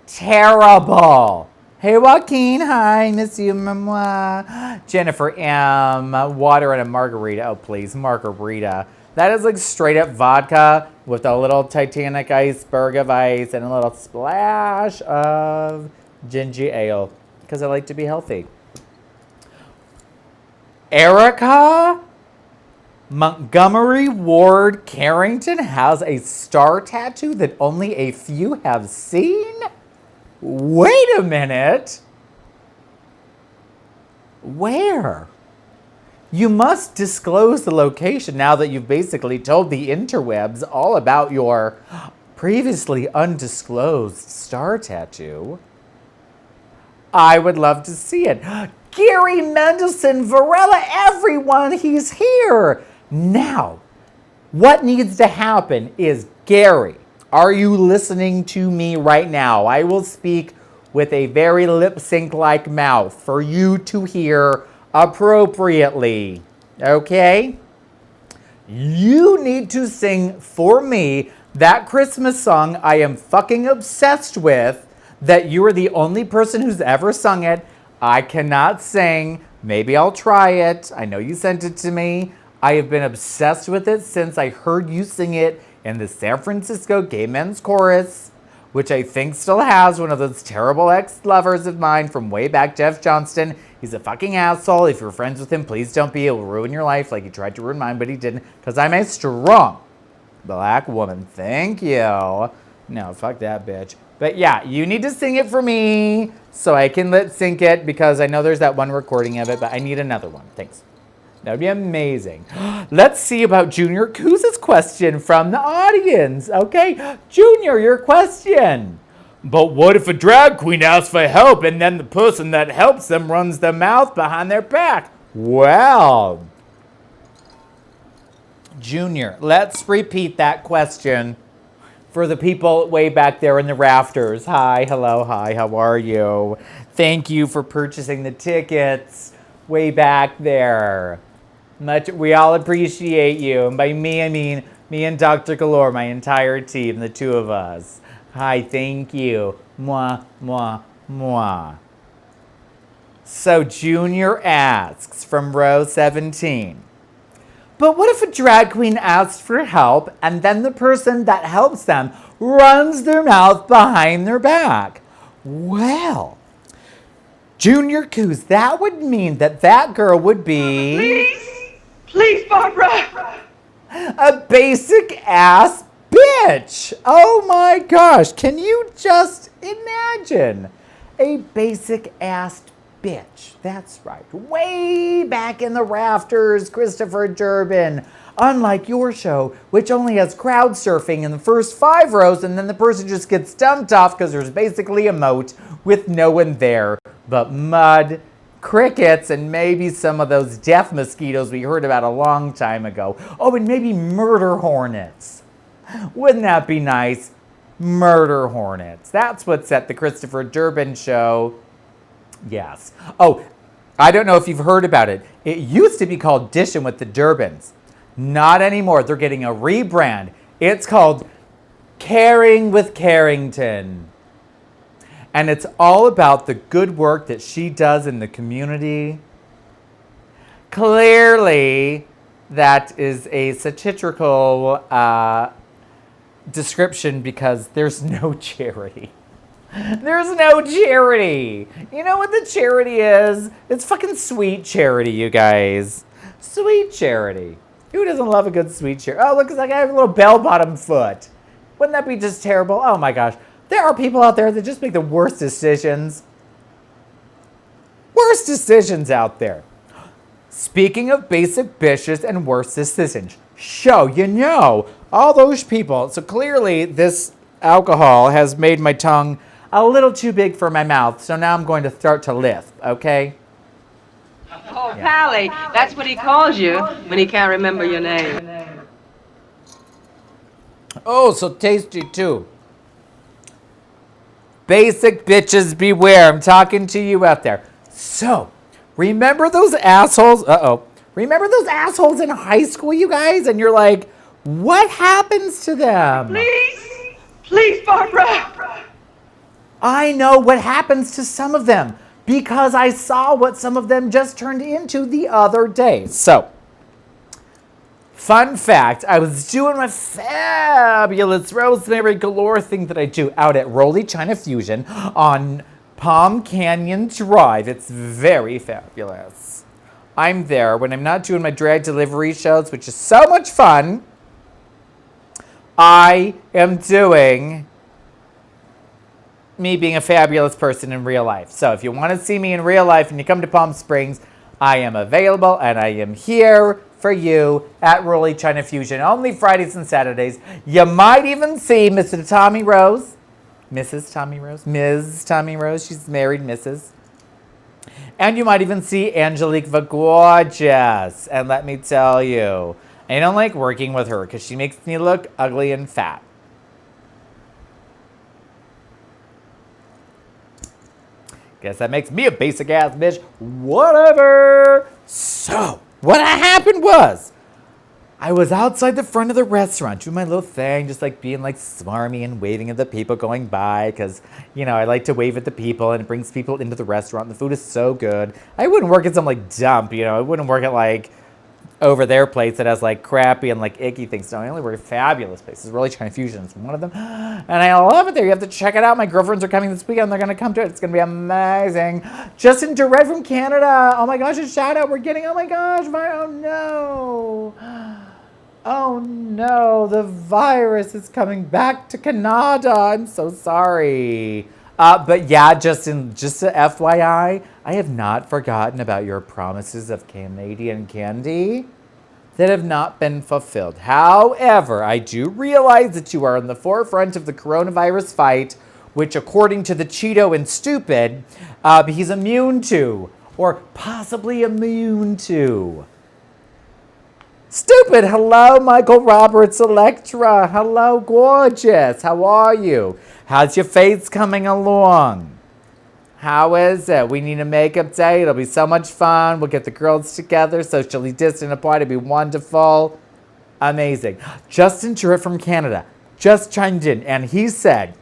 terrible. Hey Joaquin, hi, miss you, mama. Jennifer M, water and a margarita. Oh please, margarita. That is like straight up vodka with a little Titanic iceberg of ice and a little splash of ginger ale, because I like to be healthy. Erica Montgomery Ward Carrington has a star tattoo that only a few have seen? Wait a minute. Where? You must disclose the location now that you've basically told the interwebs all about your previously undisclosed star tattoo. I would love to see it. Gary Mendelson, Varela, everyone, he's here. Now, what needs to happen is, Gary, are you listening to me right now? I will speak with a very lip sync-like mouth for you to hear appropriately, okay? You need to sing for me that Christmas song I am fucking obsessed with, that you are the only person who's ever sung it. I cannot sing. Maybe I'll try it. I know you sent it to me. I have been obsessed with it since I heard you sing it in the San Francisco Gay Men's Chorus, which I think still has one of those terrible ex-lovers of mine from way back, Jeff Johnston. He's a fucking asshole. If you're friends with him, please don't be. He'll ruin your life like he tried to ruin mine, but he didn't, because I'm a strong black woman. Thank you. No, fuck that bitch. But yeah, you need to sing it for me so I can lip sync it, because I know there's that one recording of it, but I need another one. Thanks. That would be amazing. Let's see about Junior Kuz's question from the audience. Okay, Junior, your question. But what if a drag queen asks for help and then the person that helps them runs their mouth behind their back? Well, Junior, let's repeat that question for the people way back there in the rafters. Hi, hello, hi, how are you? Thank you for purchasing the tickets way back there. We all appreciate you. And by me, I mean me and Dr. Galore, my entire team, the two of us. Hi, thank you. Mwah, mwah, mwah. So Junior asks from row 17. But what if a drag queen asks for help and then the person that helps them runs their mouth behind their back? Well, Junior Kuz, that would mean that that girl would be... Please, Barbara! A basic ass bitch. Oh my gosh, can you just imagine? A basic ass bitch. That's right. Way back in the rafters, Christopher Durbin. Unlike your show, which only has crowd surfing in the first 5 rows, and then the person just gets dumped off because there's basically a moat with no one there but mud, crickets, and maybe some of those death mosquitoes we heard about a long time ago. Oh, and maybe murder hornets. Wouldn't that be nice? murder hornets. That's what's at the Christopher Durbin show. Yes. Oh, I don't know if you've heard about it. It used to be called Dishin' with the Durbins. Not anymore. They're getting a rebrand. It's called Caring with Carrington. And it's all about the good work that she does in the community. Clearly, that is a satirical description because there's no charity. There's no charity. You know what the charity is? It's fucking sweet charity, you guys. Sweet charity. Who doesn't love a good sweet charity? Oh, look, it's like I have a little bell-bottom foot. Wouldn't that be just terrible? Oh my gosh. There are people out there that just make the worst decisions. Worst decisions out there. Speaking of basic bitches and worst decisions. All those people. So clearly this alcohol has made my tongue a little too big for my mouth. So now I'm going to start to lisp, okay? Oh, Pally, that's what he calls you when he can't remember your name. Oh, so tasty too. Basic bitches beware. I'm talking to you out there. So, remember those assholes? Remember those assholes in high school, you guys? And you're like, what happens to them? Please, Barbara. I know what happens to some of them because I saw what some of them just turned into the other day. So, fun fact, I was doing my fabulous Rosemary Galore thing that I do out at Rolly China Fusion on Palm Canyon Drive. It's very fabulous. I'm there when I'm not doing my drag delivery shows, which is so much fun. I am doing me being a fabulous person in real life. So if you want to see me in real life and you come to Palm Springs, I am available and I am here for you at Rolly China Fusion, only Fridays and Saturdays. You might even see Mrs. Tommy Rose, Ms. Tommy Rose, she's married Mrs. And you might even see Angelique the Gorgeous. And let me tell you, I don't like working with her because she makes me look ugly and fat. Guess that makes me a basic ass bitch. Whatever. So, what happened was, I was outside the front of the restaurant doing my little thing, just like being like smarmy and waving at the people going by because, you know, I like to wave at the people and it brings people into the restaurant. The food is so good. I wouldn't work at some like dump, you know. I wouldn't work at like over their place that has like crappy and like icky things. No, I only work at fabulous places. Rolly China Fusion is one of them. And I love it there. You have to check it out. My girlfriends are coming this weekend. They're going to come to it. It's going to be amazing. Justin Durrett from Canada. Oh my gosh, a shout out. We're getting, oh my gosh. Oh no. Oh no, the virus is coming back to Canada. I'm so sorry. But yeah, Justin, just a FYI, I have not forgotten about your promises of Canadian candy that have not been fulfilled. However, I do realize that you are in the forefront of the coronavirus fight, which according to the Cheeto and Stupid, he's immune to, or possibly immune to. Stupid, hello, Michael Roberts Electra. Hello, gorgeous. How are you? How's your face coming along? How is it? We need a makeup day. It'll be so much fun. We'll get the girls together, socially distant apart. It'll be wonderful. Amazing. Justin Turret from Canada just chimed in, and he said,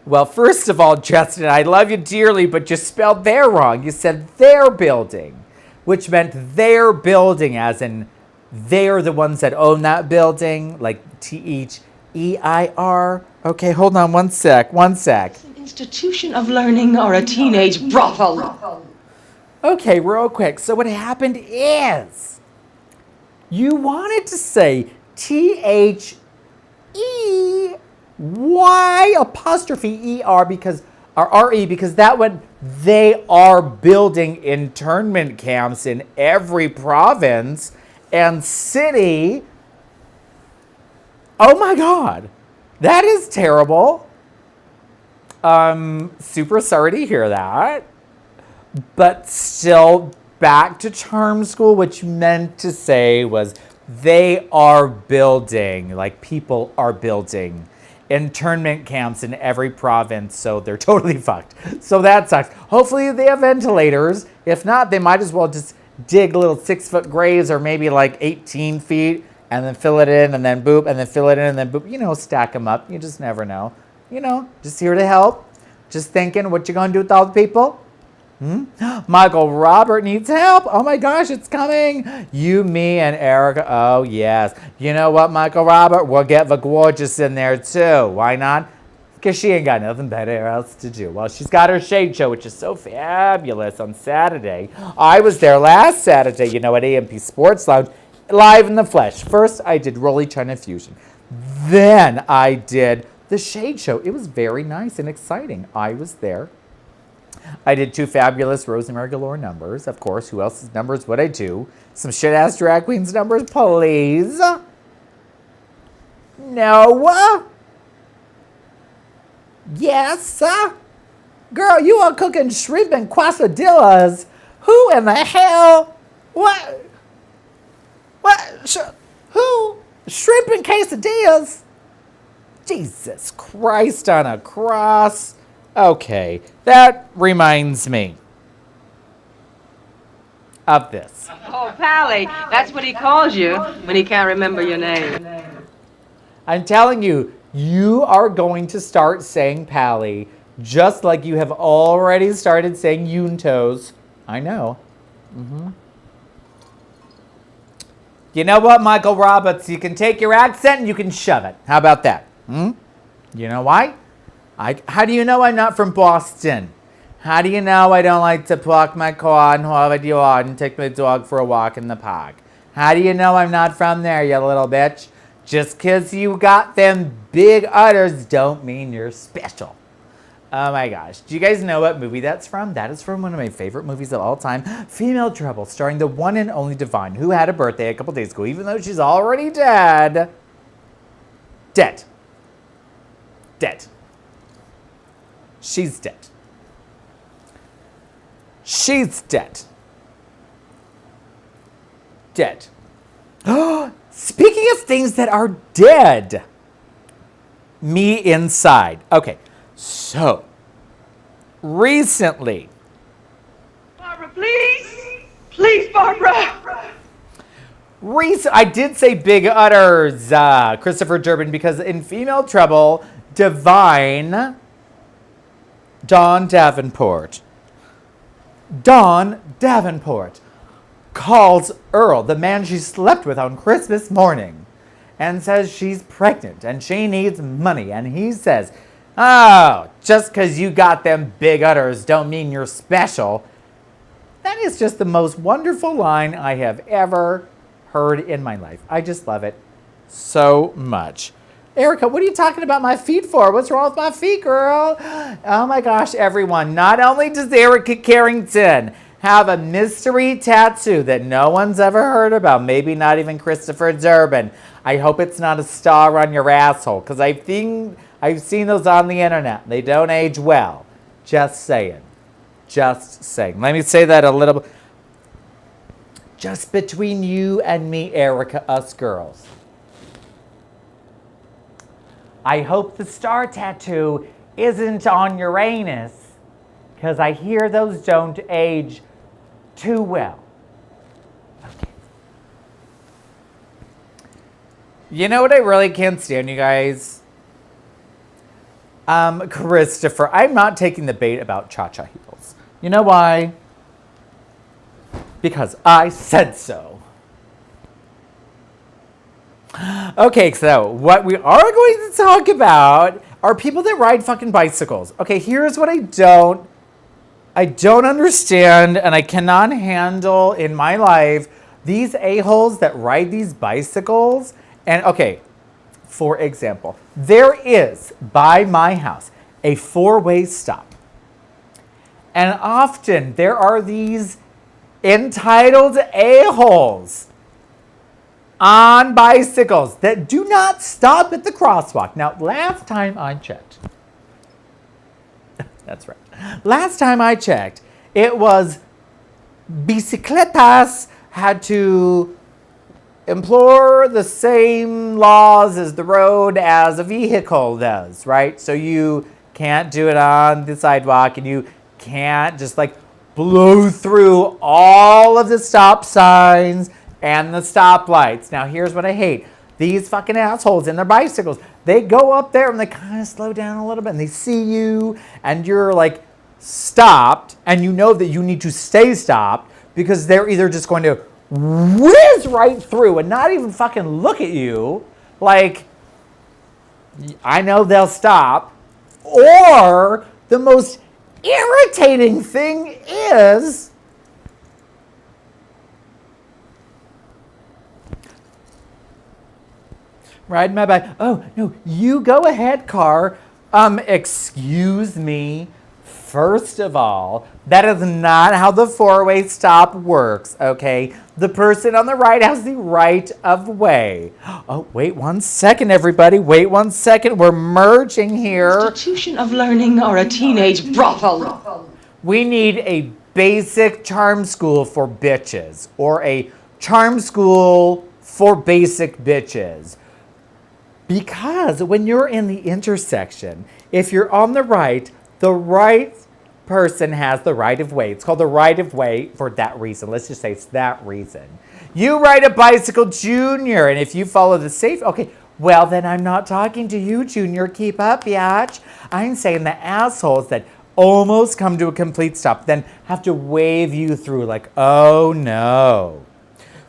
well, first of all, Justin, I love you dearly, but you spelled their wrong. You said their building, which meant their building, as in they're the ones that own that building, like THEIR. Okay, hold on one sec. An institution of learning or a teenage brothel? Okay, real quick. So what happened is you wanted to say THEY''ER because or RE because that one, they are building internment camps in every province and city. Oh my God, that is terrible. Super sorry to hear that. But still back to charm school, which you meant to say was They are building, like people are building internment camps in every province, so they're totally fucked. So that sucks. Hopefully they have ventilators. If not, they might as well just dig little 6-foot graves or maybe like 18 feet and then fill it in and then boop and then fill it in and then boop. You know, stack them up. You just never know. You know, just here to help. Just thinking what you gonna do with all the people? Michael Robert needs help. Oh my gosh, it's coming. You, me, and Erica. Oh, yes. You know what, Michael Robert? We'll get the gorgeous in there, too. Why not? Because she ain't got nothing better else to do. Well, she's got her shade show, which is so fabulous on Saturday. I was there last Saturday, you know, at AMP Sports Lounge, live in the flesh. First, I did Rolly China Fusion. Then I did the shade show. It was very nice and exciting. I was there. I did 2 fabulous Rosemary Galore numbers. Of course, who else's numbers would I do? Some shit-ass drag queens numbers, please. No. Yes. Girl, you are cooking shrimp and quesadillas. Who in the hell? What? Who? Shrimp and quesadillas? Jesus Christ on a cross. Okay, that reminds me of this. Oh, Pally, that's what he calls you when he can't remember your name. I'm telling you, you are going to start saying Pally just like you have already started saying Yuntos. I know. You know what, Michael Roberts? You can take your accent and you can shove it. How about that? You know why? How do you know I'm not from Boston? How do you know I don't like to pluck my corn, hold you on, and take my dog for a walk in the park? How do you know I'm not from there, you little bitch? Just 'cause you got them big udders don't mean you're special. Oh my gosh. Do you guys know what movie that's from? That is from one of my favorite movies of all time, Female Trouble, starring the one and only Divine, who had a birthday a couple days ago, even though she's already dead. Dead. She's dead. She's dead. Dead. Speaking of things that are dead, me inside. Okay, so recently. Barbara, please. Please, Barbara. I did say big udders, Christopher Durbin, because in Female Trouble, Divine, Dawn Davenport calls Earl, the man she slept with on Christmas morning, and says she's pregnant and she needs money. And he says, oh, just because you got them big udders don't mean you're special. That is just the most wonderful line I have ever heard in my life. I just love it so much. Erica, what are you talking about my feet for? What's wrong with my feet, girl? Oh my gosh, everyone. Not only does Erica Carrington have a mystery tattoo that no one's ever heard about, maybe not even Christopher Durbin. I hope it's not a star on your asshole, because I've seen those on the internet. They don't age well. Just saying. Just saying. Let me say that a little bit. Just between you and me, Erica, us girls. I hope the star tattoo isn't on Uranus, because I hear those don't age too well. Okay. You know what I really can't stand, you guys? Christopher, I'm not taking the bait about cha-cha heels. You know why? Because I said so. Okay, so what we are going to talk about are people that ride fucking bicycles. Okay, here's what I don't understand and I cannot handle in my life. These a-holes that ride these bicycles. And okay, for example, there is by my house a 4-way stop. And often there are these entitled a-holes on bicycles that do not stop at the crosswalk. Now, last time I checked, that's right. Last time I checked, it was bicicletas had to implore the same laws as the road as a vehicle does, right? So you can't do it on the sidewalk, and you can't just like blow through all of the stop signs and the stoplights. Now, here's what I hate. These fucking assholes in their bicycles, they go up there and they kind of slow down a little bit, and they see you, and you're like stopped, and you know that you need to stay stopped because they're either just going to whiz right through and not even fucking look at you. Like, I know they'll stop. Or the most irritating thing is riding my bike. Oh, no, you go ahead, car. Excuse me. First of all, that is not how the four-way stop works, okay? The person on the right has the right of way. Oh, wait 1 second, everybody. Wait 1 second. We're merging here. Institution of learning or a teenage brothel? We need a basic charm school for bitches, or a charm school for basic bitches. Because when you're in the intersection, if you're on the right person has the right of way. It's called the right of way for that reason. Let's just say it's that reason. You ride a bicycle, Junior, and if you follow the safe, okay, well, then I'm not talking to you, Junior. Keep up, biatch. I'm saying the assholes that almost come to a complete stop, then have to wave you through like, oh no.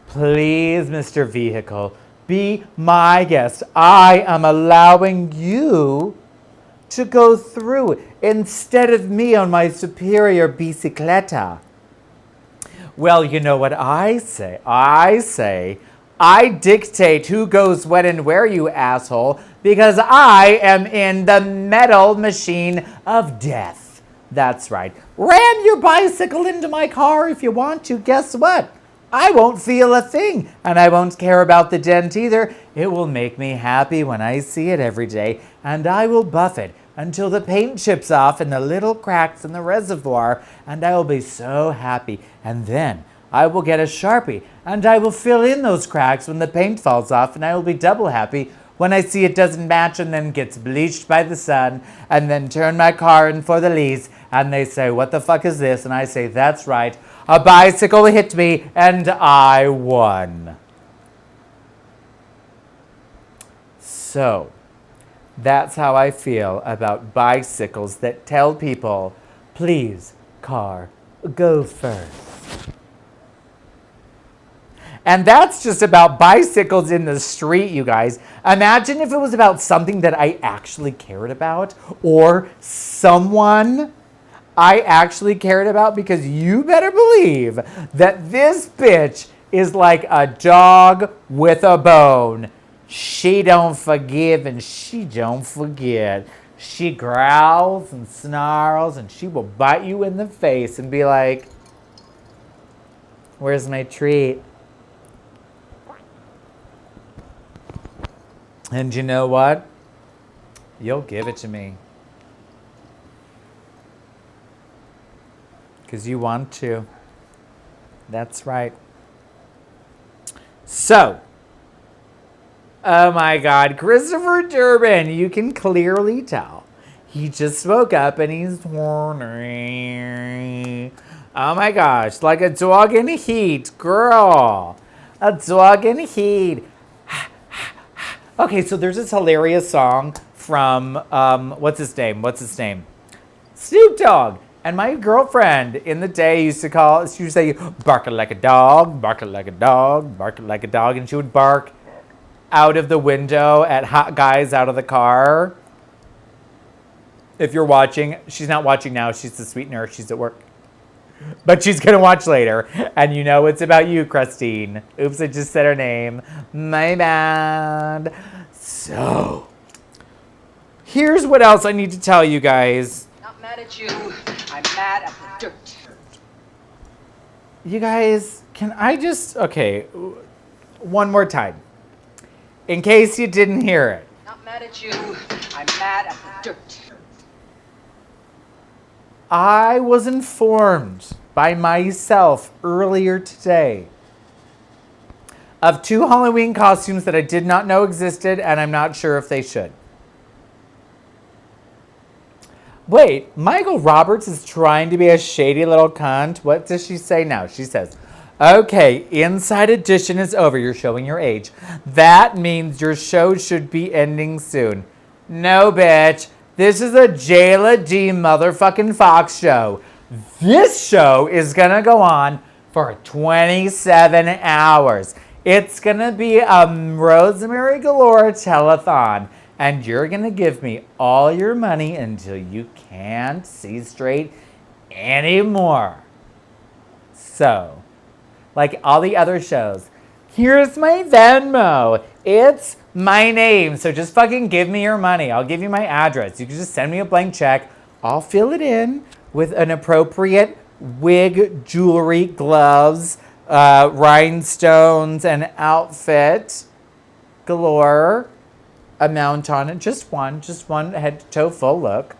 Please, Mr. Vehicle, be my guest. I am allowing you to go through instead of me on my superior bicicleta. Well, you know what I say? I dictate who goes when and where, you asshole, because I am in the metal machine of death. That's right. Ram your bicycle into my car if you want to. Guess what? I won't feel a thing, and I won't care about the dent either. It will make me happy when I see it every day, and I will buff it until the paint chips off in the little cracks in the reservoir, and I will be so happy. And then I will get a Sharpie, and I will fill in those cracks when the paint falls off, and I will be double happy when I see it doesn't match and then gets bleached by the sun, and then turn my car in for the lease, and they say, what the fuck is this? And I say, that's right, a bicycle hit me, and I won. So, that's how I feel about bicycles that tell people, please, car, go first. And that's just about bicycles in the street, you guys. Imagine if it was about something that I actually cared about, or someone I actually cared about, because you better believe that this bitch is like a dog with a bone. She don't forgive and she don't forget. She growls and snarls, and she will bite you in the face and be like, where's my treat? And you know what? You'll give it to me. Because you want to. That's right. So, oh my God, Christopher Durbin, you can clearly tell. He just woke up and he's horny. Oh my gosh, like a dog in heat, girl. A dog in heat. Okay, so there's this hilarious song from, what's his name? Snoop Dogg. And my girlfriend in the day used to say, barking like a dog, barking like a dog, barking like a dog. And she would bark out of the window at hot guys out of the car. If you're watching, she's not watching now. She's the sweet nurse. She's at work. But she's going to watch later. And you know it's about you, Christine. Oops, I just said her name. My bad. So, here's what else I need to tell you guys. Not mad at you. I'm mad at the dirt. You guys, can I just... Okay, one more time. In case you didn't hear it. Not mad at you. I'm mad at the dirt. I was informed by myself earlier today of 2 Halloween costumes that I did not know existed, and I'm not sure if they should. Wait, Michael Roberts is trying to be a shady little cunt. What does she say now? She says, okay, Inside Edition is over. You're showing your age. That means your show should be ending soon. No, bitch. This is a Jayla D motherfucking Fox show. This show is going to go on for 27 hours. It's going to be a Rosemary Galore telethon. And you're going to give me all your money until you can't see straight anymore. So, like all the other shows, here's my Venmo. It's my name. So just fucking give me your money. I'll give you my address. You can just send me a blank check. I'll fill it in with an appropriate wig, jewelry, gloves, rhinestones, and outfit galore amount on it. Just one head to toe full look.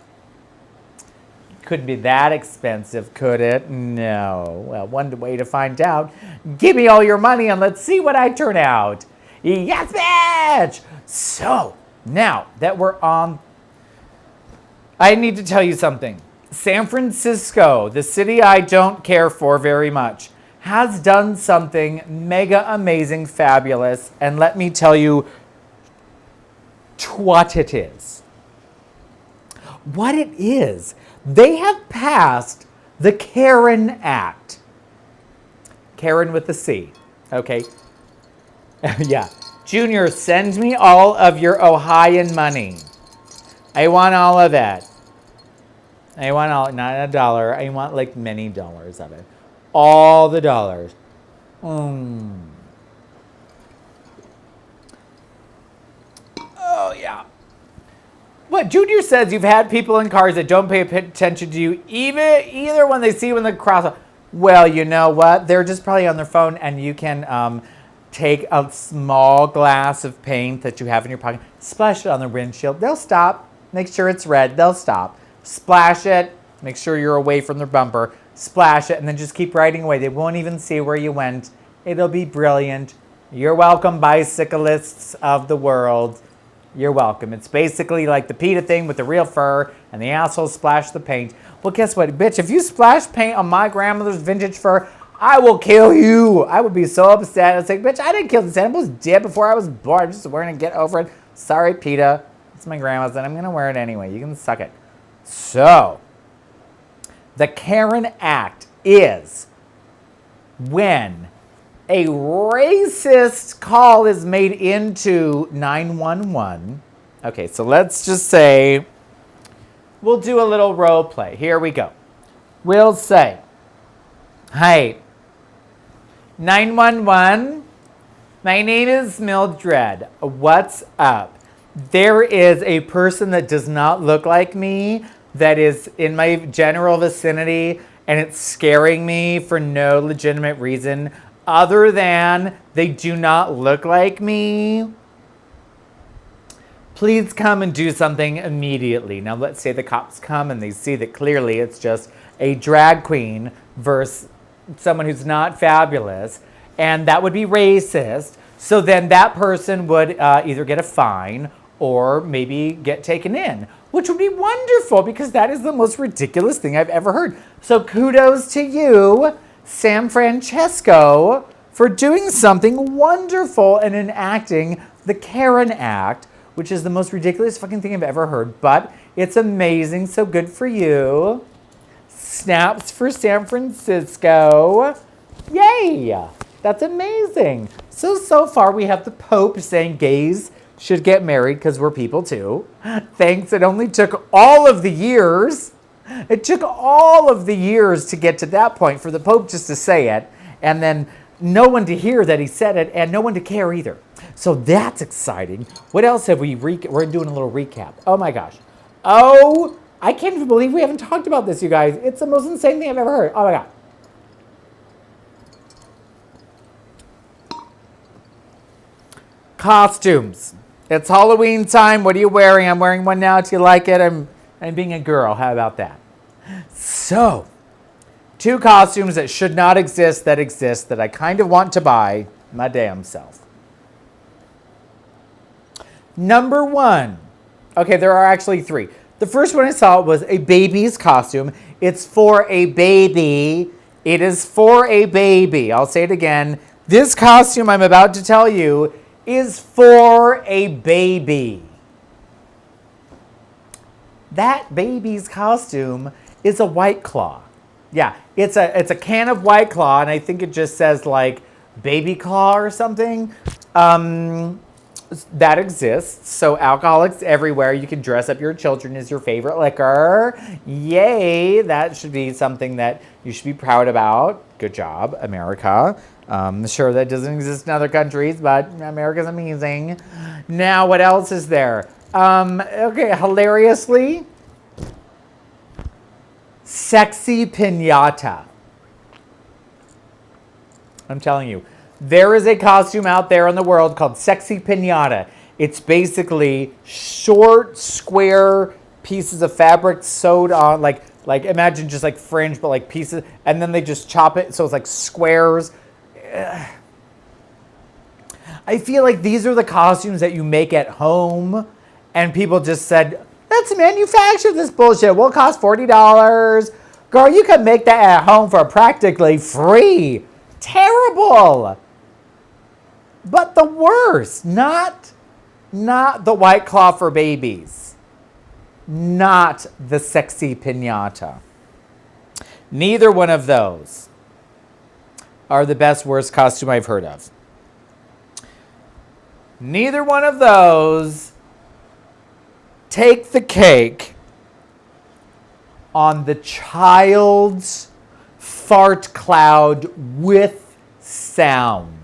Couldn't be that expensive, could it? No. Well, one way to find out. Give me all your money and let's see what I turn out. Yes, bitch! So, now that we're on, I need to tell you something. San Francisco, the city I don't care for very much, has done something mega amazing, fabulous, and let me tell you what it is. What it is, they have passed the Karen Act. Karen with the C, okay? Yeah. Junior, send me all of your Ohioan money. I want all of it. I want all, not $1. I want like many dollars of it. All the dollars. Oh, yeah. What Junior says, you've had people in cars that don't pay attention to you either when they see you in the cross. Well, you know what? They're just probably on their phone, and you can take a small glass of paint that you have in your pocket, splash it on the windshield. They'll stop. Make sure it's red. They'll stop. Splash it. Make sure you're away from their bumper. Splash it, and then just keep riding away. They won't even see where you went. It'll be brilliant. You're welcome, bicyclists of the world. You're welcome. It's basically like the PETA thing with the real fur and the assholes splash the paint. Well, guess what, bitch? If you splash paint on my grandmother's vintage fur, I will kill you. I would be so upset. I was like, bitch, I didn't kill this animal. It was dead before I was born. I'm just wearing it. Get over it. Sorry, PETA. It's my grandma's, and I'm going to wear it anyway. You can suck it. So, the Karen Act is when a racist call is made into 911. Okay, so let's just say, we'll do a little role play. Here we go. We'll say, hi, 911, my name is Mildred. What's up? There is a person that does not look like me that is in my general vicinity, and it's scaring me for no legitimate reason other than they do not look like me. Please come and do something immediately. Now let's say the cops come and they see that clearly it's just a drag queen versus someone who's not fabulous, and that would be racist. So then that person would either get a fine or maybe get taken in, which would be wonderful because that is the most ridiculous thing I've ever heard. So kudos to you, San Francesco, for doing something wonderful and enacting the Karen Act, which is the most ridiculous fucking thing I've ever heard, but it's amazing, so good for you. Snaps for San Francisco. Yay! That's amazing. So far we have the Pope saying gays should get married because we're people too. Thanks, it only took all of the years. It took all of the years to get to that point for the Pope just to say it, and then no one to hear that he said it, and no one to care either. So that's exciting. What else have we, we're doing a little recap. Oh my gosh. Oh, I can't even believe we haven't talked about this, you guys. It's the most insane thing I've ever heard. Oh my God. Costumes. It's Halloween time. What are you wearing? I'm wearing one now. Do you like it? I'm being a girl. How about that? So, 2 costumes that should not exist that exist that I kind of want to buy. My damn self. Number 1. Okay, there are actually 3. The first one I saw was a baby's costume. It's for a baby. It is for a baby. I'll say it again. This costume I'm about to tell you is for a baby. That baby's costume is a White Claw. Yeah, it's a can of White Claw, and I think it just says like Baby Claw or something. That exists. So alcoholics everywhere. You can dress up your children as your favorite liquor. Yay! That should be something that you should be proud about. Good job, America. Sure, that doesn't exist in other countries, but America's amazing. Now, what else is there? Okay, hilariously, sexy piñata. I'm telling you. There is a costume out there in the world called Sexy Piñata. It's basically short, square pieces of fabric sewed on, like imagine just like fringe, but like pieces, and then they just chop it so it's like squares. I feel like these are the costumes that you make at home, and people just said, let's manufacture this bullshit. We'll cost $40. Girl, you can make that at home for practically free. Terrible. But the worst, not the White Claw for babies, not the Sexy Piñata. Neither one of those are the best, worst costume I've heard of. Neither one of those take the cake on the child's fart cloud with sound.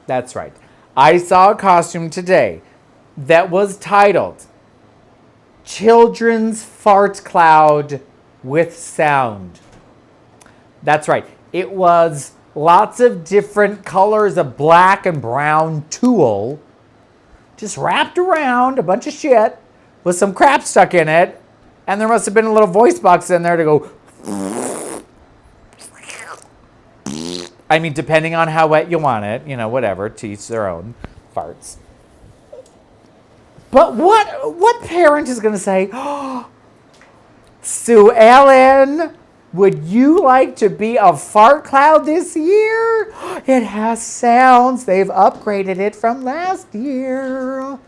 That's right. I saw a costume today that was titled Children's Fart Cloud with Sound. That's right. It was lots of different colors of black and brown tulle just wrapped around a bunch of shit with some crap stuck in it. And there must have been a little voice box in there to go. I mean, depending on how wet you want it, whatever, to each their own farts. But what parent is going to say, oh, Sue Ellen, would you like to be a fart cloud this year? It has sounds. They've upgraded it from last year.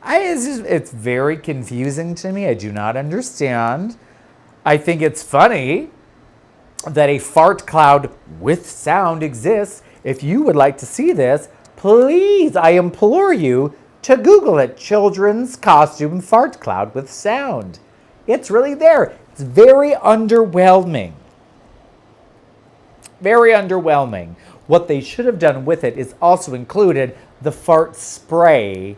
It's very confusing to me. I do not understand. I think it's funny that a fart cloud with sound exists. If you would like to see this, please, I implore you to Google it. Children's costume fart cloud with sound. It's really there. It's very underwhelming. Very underwhelming. What they should have done with it is also included the fart spray.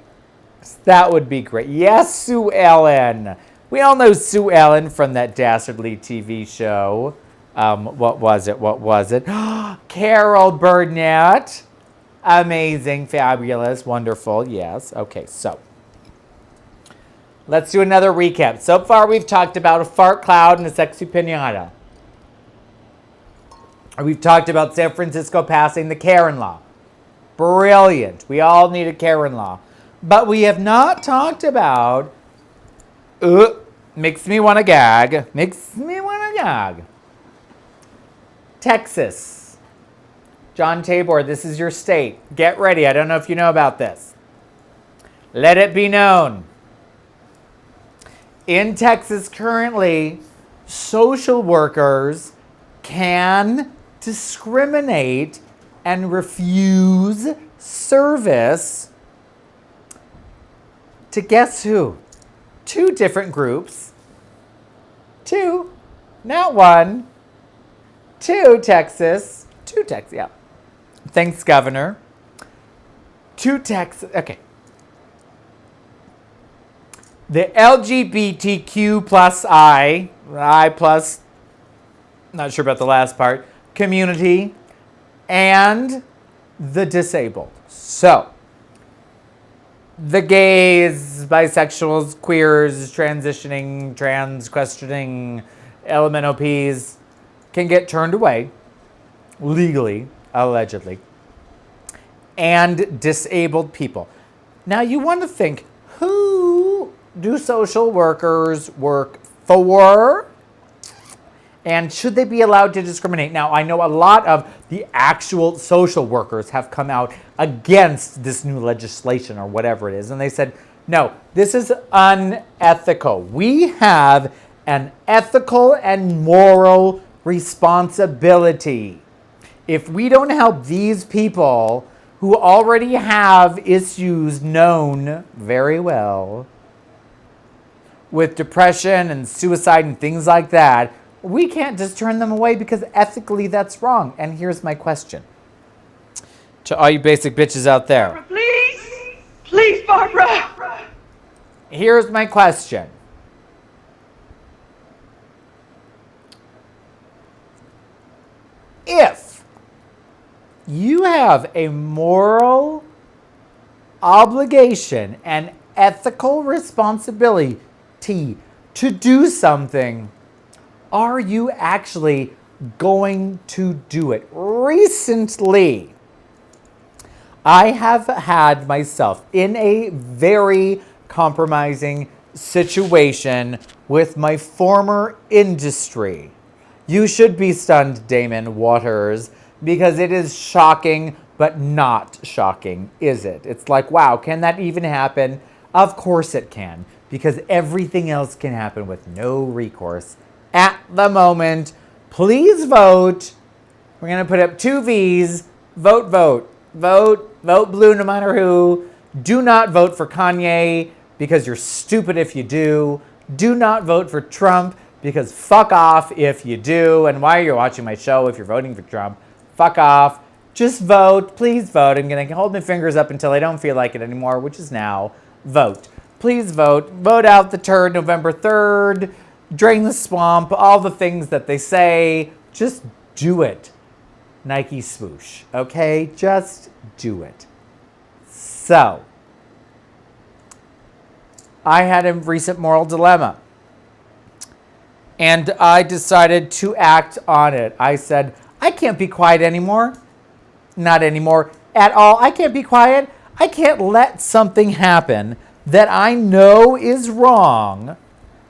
That would be great. Yes, Sue Ellen. We all know Sue Ellen from that dastardly TV show. What was it? Carol Burnett. Amazing, fabulous, wonderful. Yes. Okay, so let's do another recap. So far, we've talked about a fart cloud and a sexy piñata. We've talked about San Francisco passing the Karen law. Brilliant. We all need a Karen law. But we have not talked about makes me want to gag. Texas. John Tabor, this is your state. Get ready. I don't know if you know about this. Let it be known. In Texas currently, social workers can discriminate and refuse service to guess who? 2 different groups. 2, not 1. 2 Texas. 2 Texas, yeah. Thanks, Governor. 2 Texas, okay. The LGBTQ plus I plus, not sure about the last part, community, and the disabled. So, the gays, bisexuals, queers, transitioning, trans, questioning, LMNOPs, can get turned away legally, allegedly, and disabled people. Now you want to think, who do social workers work for? And should they be allowed to discriminate? Now, I know a lot of the actual social workers have come out against this new legislation or whatever it is. And they said, no, this is unethical. We have an ethical and moral responsibility. If we don't help these people who already have issues known very well with depression and suicide and things like that, we can't just turn them away because ethically that's wrong. And here's my question to all you basic bitches out there. Please! Please, Barbara! Here's my question. If you have a moral obligation and ethical responsibility to do something, are you actually going to do it? Recently, I have had myself in a very compromising situation with my former industry. You should be stunned, Damon Waters, because it is shocking, but not shocking, is it? It's like, wow, can that even happen? Of course it can, because everything else can happen with no recourse. At the moment, please vote. We're going to put up 2 Vs. Vote, vote. Vote, vote blue no matter who. Do not vote for Kanye because you're stupid if you do. Do not vote for Trump because fuck off if you do. And why are you watching my show if you're voting for Trump? Fuck off. Just vote. Please vote. I'm going to hold my fingers up until I don't feel like it anymore, which is now. Vote. Please vote. Vote out the turd November 3rd. Drain the swamp, all the things that they say. Just do it. Nike swoosh, okay? Just do it. So, I had a recent moral dilemma. And I decided to act on it. I said, I can't be quiet anymore. Not anymore at all. I can't be quiet. I can't let something happen that I know is wrong.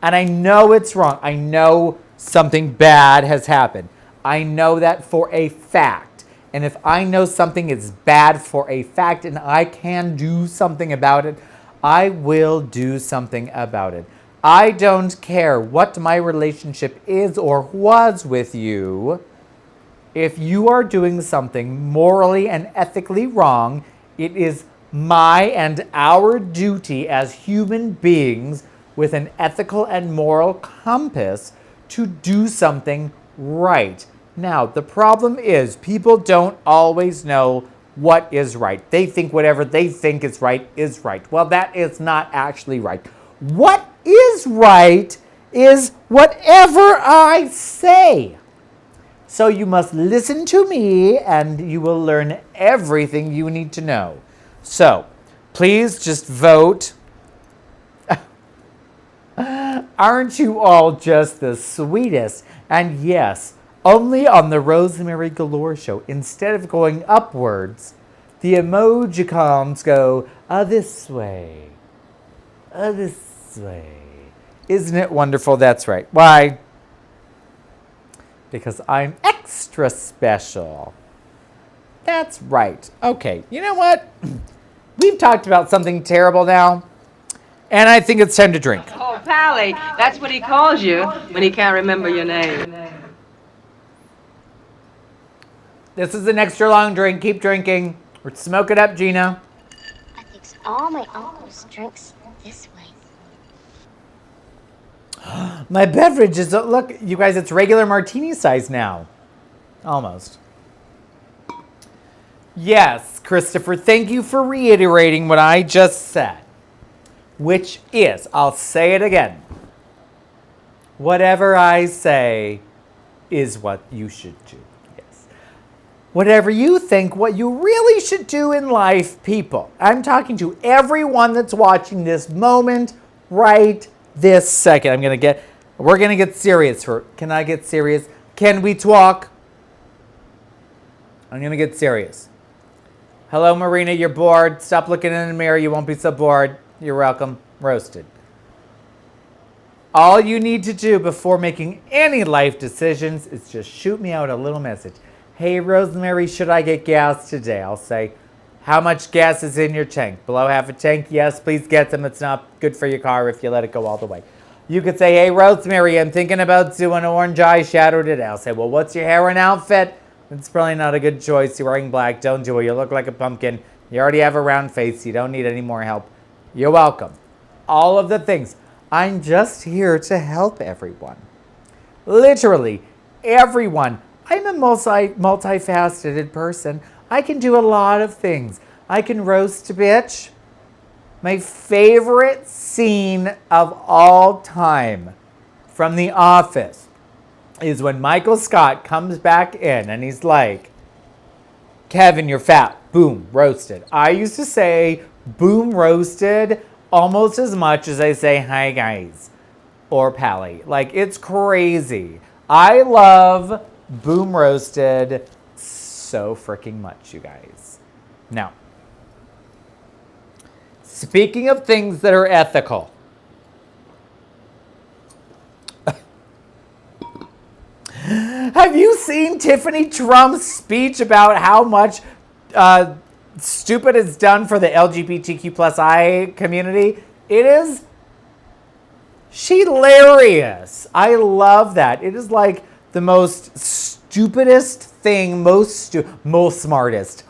And I know it's wrong. I know something bad has happened. I know that for a fact. And if I know something is bad for a fact and I can do something about it, I will do something about it. I don't care what my relationship is or was with you. If you are doing something morally and ethically wrong, it is my and our duty as human beings with an ethical and moral compass to do something right. Now, the problem is people don't always know what is right. They think whatever they think is right is right. Well, that is not actually right. What is right is whatever I say. So you must listen to me and you will learn everything you need to know. So, please just vote. Aren't you all just the sweetest? And yes, only on the Rosemary Galore show, instead of going upwards, the emojicons go this way. This way. Isn't it wonderful? That's right. Why? Because I'm extra special. That's right. Okay, you know what? We've talked about something terrible now, and I think it's time to drink. Oh, Pally, that's what he calls you when he can't remember your name. This is an extra long drink. Keep drinking. Or smoke it up, Gina. I think all my uncles drinks this way. My beverage is, look, you guys, it's regular martini size now. Almost. Yes, Christopher, thank you for reiterating what I just said. Which is, I'll say it again. Whatever I say is what you should do. Yes. Whatever you think, what you really should do in life, people. I'm talking to everyone that's watching this moment right this second. We're going to get serious. Can I get serious? Can we talk? I'm going to get serious. Hello, Marina, you're bored. Stop looking in the mirror. You won't be so bored. You're welcome. Roasted. All you need to do before making any life decisions is just shoot me out a little message. Hey, Rosemary, should I get gas today? I'll say, how much gas is in your tank? Below half a tank? Yes, please get some. It's not good for your car if you let it go all the way. You could say, hey, Rosemary, I'm thinking about doing orange eyeshadow today. I'll say, well, what's your hair and outfit? It's probably not a good choice. You're wearing black. Don't do it. You look like a pumpkin. You already have a round face. You don't need any more help. You're welcome. All of the things. I'm just here to help everyone. Literally, everyone. I'm a multifaceted person. I can do a lot of things. I can roast a bitch. My favorite scene of all time from The Office is when Michael Scott comes back in and he's like, Kevin, you're fat. Boom, roasted. I used to say boom, roasted almost as much as I say hi, guys, or Pally. Like, it's crazy. I love boom, roasted so freaking much, you guys. Now, speaking of things that are ethical, have you seen Tiffany Trump's speech about how much stupid is done for the LGBTQ plus I community? It is hilarious. I love that. It is like the most stupidest thing, most smartest.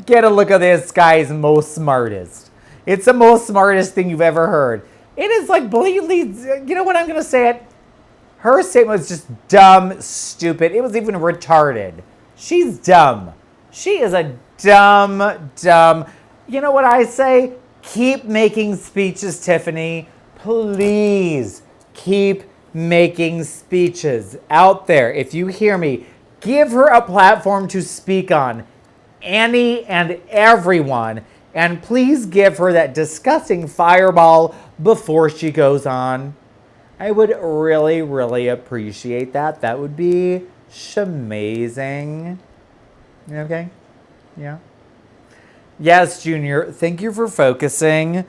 Get a look at this, guys, most smartest. It's the most smartest thing you've ever heard. It is like blatantly, you know what, I'm going to say it. Her statement was just dumb, stupid. It was even retarded. She's dumb. She is a dumb. You know what I say? Keep making speeches, Tiffany. Please keep making speeches out there. If you hear me, give her a platform to speak on. Any and everyone. And please give her that disgusting fireball before she goes on. I would really appreciate that. That would be amazing. Okay? Yeah. Yes, Junior. Thank you for focusing.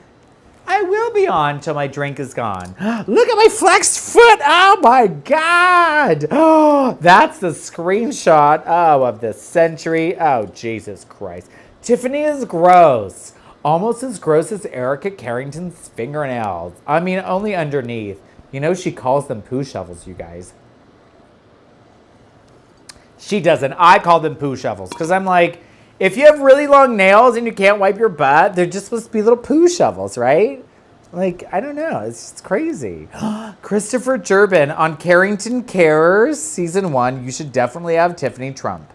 I will be on till my drink is gone. Look at my flexed foot. Oh my God. Oh, that's the screenshot of the century. Oh, Jesus Christ. Tiffany is gross. Almost as gross as Erica Carrington's fingernails. I mean, only underneath. You know, she calls them poo shovels, you guys. She doesn't. I call them poo shovels because I'm like, if you have really long nails and you can't wipe your butt, they're just supposed to be little poo shovels, right? Like, I don't know. It's just crazy. Christopher Durbin on Carrington Cares Season 1. You should definitely have Tiffany Trump.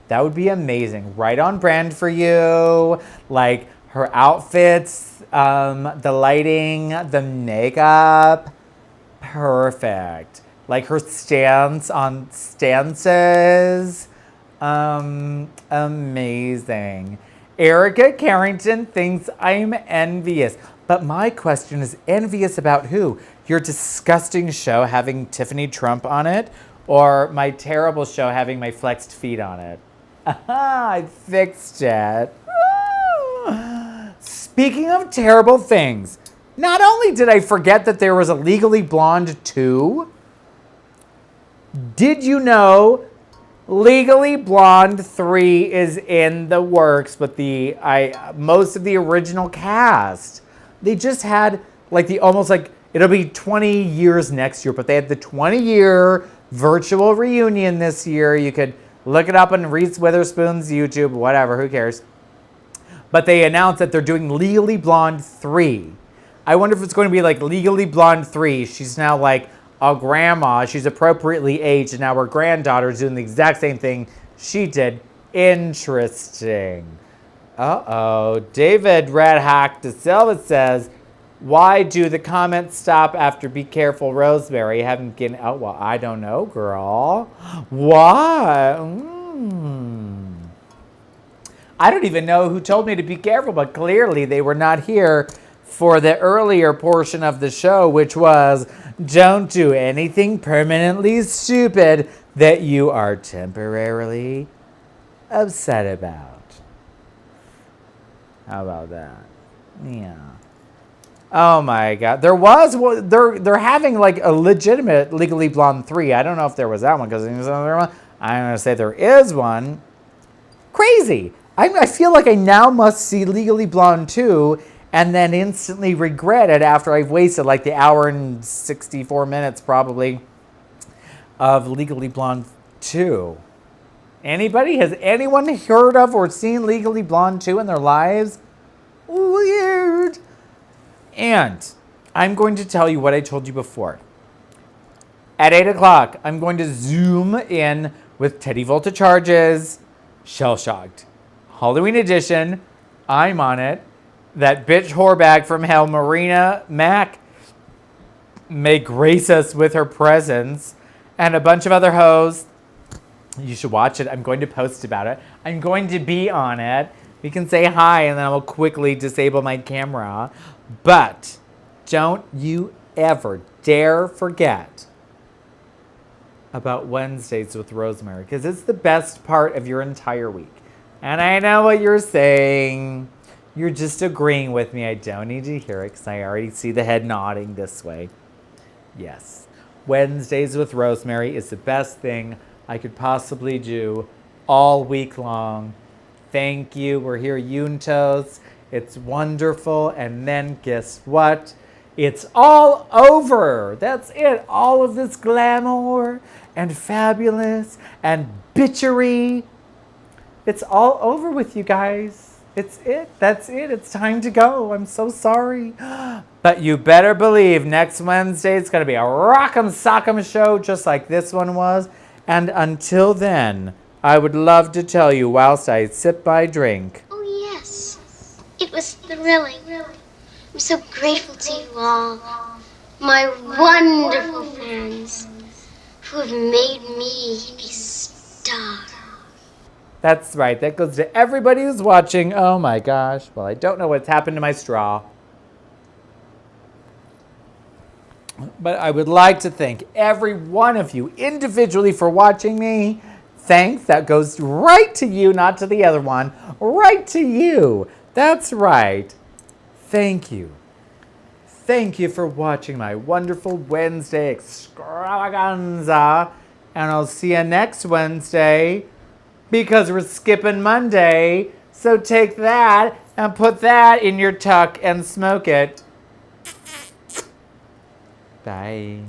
That would be amazing. Right on brand for you. Like, her outfits, the lighting, the makeup. Perfect. Like her stance on stances. Amazing. Erica Carrington thinks I'm envious. But my question is, envious about who? Your disgusting show having Tiffany Trump on it? Or my terrible show having my flexed feet on it? I fixed it. Speaking of terrible things, not only did I forget that there was a Legally Blonde 2, did you know Legally Blonde 3 is in the works with most of the original cast? They just had it'll be 20 years next year, but they had the 20-year virtual reunion this year. You could look it up on Reese Witherspoon's YouTube, whatever, who cares? But they announced that they're doing Legally Blonde 3. I wonder if it's going to be like Legally Blonde 3. She's now like a grandma. She's appropriately aged, and now her granddaughter's doing the exact same thing she did. Interesting. Uh-oh. David Red Hack De Silva says, why do the comments stop after Be Careful, Rosemary? Haven't getting out. Well, I don't know, girl. Why? I don't even know who told me to be careful, but clearly they were not here for the earlier portion of the show, which was don't do anything permanently stupid that you are temporarily upset about. How about that? Yeah. Oh my God. They're having like a legitimate Legally Blonde 3. I don't know if there was that one because there's another one. I'm going to say there is one. Crazy. I feel like I now must see Legally Blonde 2 and then instantly regret it after I've wasted like the hour and 64 minutes probably of Legally Blonde 2. Has anyone heard of or seen Legally Blonde 2 in their lives? Weird. And I'm going to tell you what I told you before. At 8 o'clock, I'm going to zoom in with Teddy Volta Charges, Shell Shocked. Halloween edition, I'm on it. That bitch whorebag from hell, Marina Mack, may grace us with her presence. And a bunch of other hoes. You should watch it. I'm going to post about it. I'm going to be on it. We can say hi and then I will quickly disable my camera. But don't you ever dare forget about Wednesdays with Rosemary, because it's the best part of your entire week. And I know what you're saying. You're just agreeing with me. I don't need to hear it because I already see the head nodding this way. Yes. Wednesdays with Rosemary is the best thing I could possibly do all week long. Thank you. We're here, Yuntos. It's wonderful. And then guess what? It's all over. That's it. All of this glamour and fabulous and bitchery. It's all over with you guys. It's it. That's it. It's time to go. I'm so sorry. But you better believe next Wednesday it's going to be a rock'em sock'em show just like this one was. And until then, I would love to tell you whilst I sip my drink. Oh, yes. It was thrilling. I'm so grateful to you all, my wonderful fans, who have made me a star. That's right. That goes to everybody who's watching. Oh my gosh. Well, I don't know what's happened to my straw. But I would like to thank every one of you individually for watching me. Thanks. That goes right to you, not to the other one. Right to you. That's right. Thank you. Thank you for watching my wonderful Wednesday extravaganza. And I'll see you next Wednesday because we're skipping Monday. So take that and put that in your tuck and smoke it. Bye.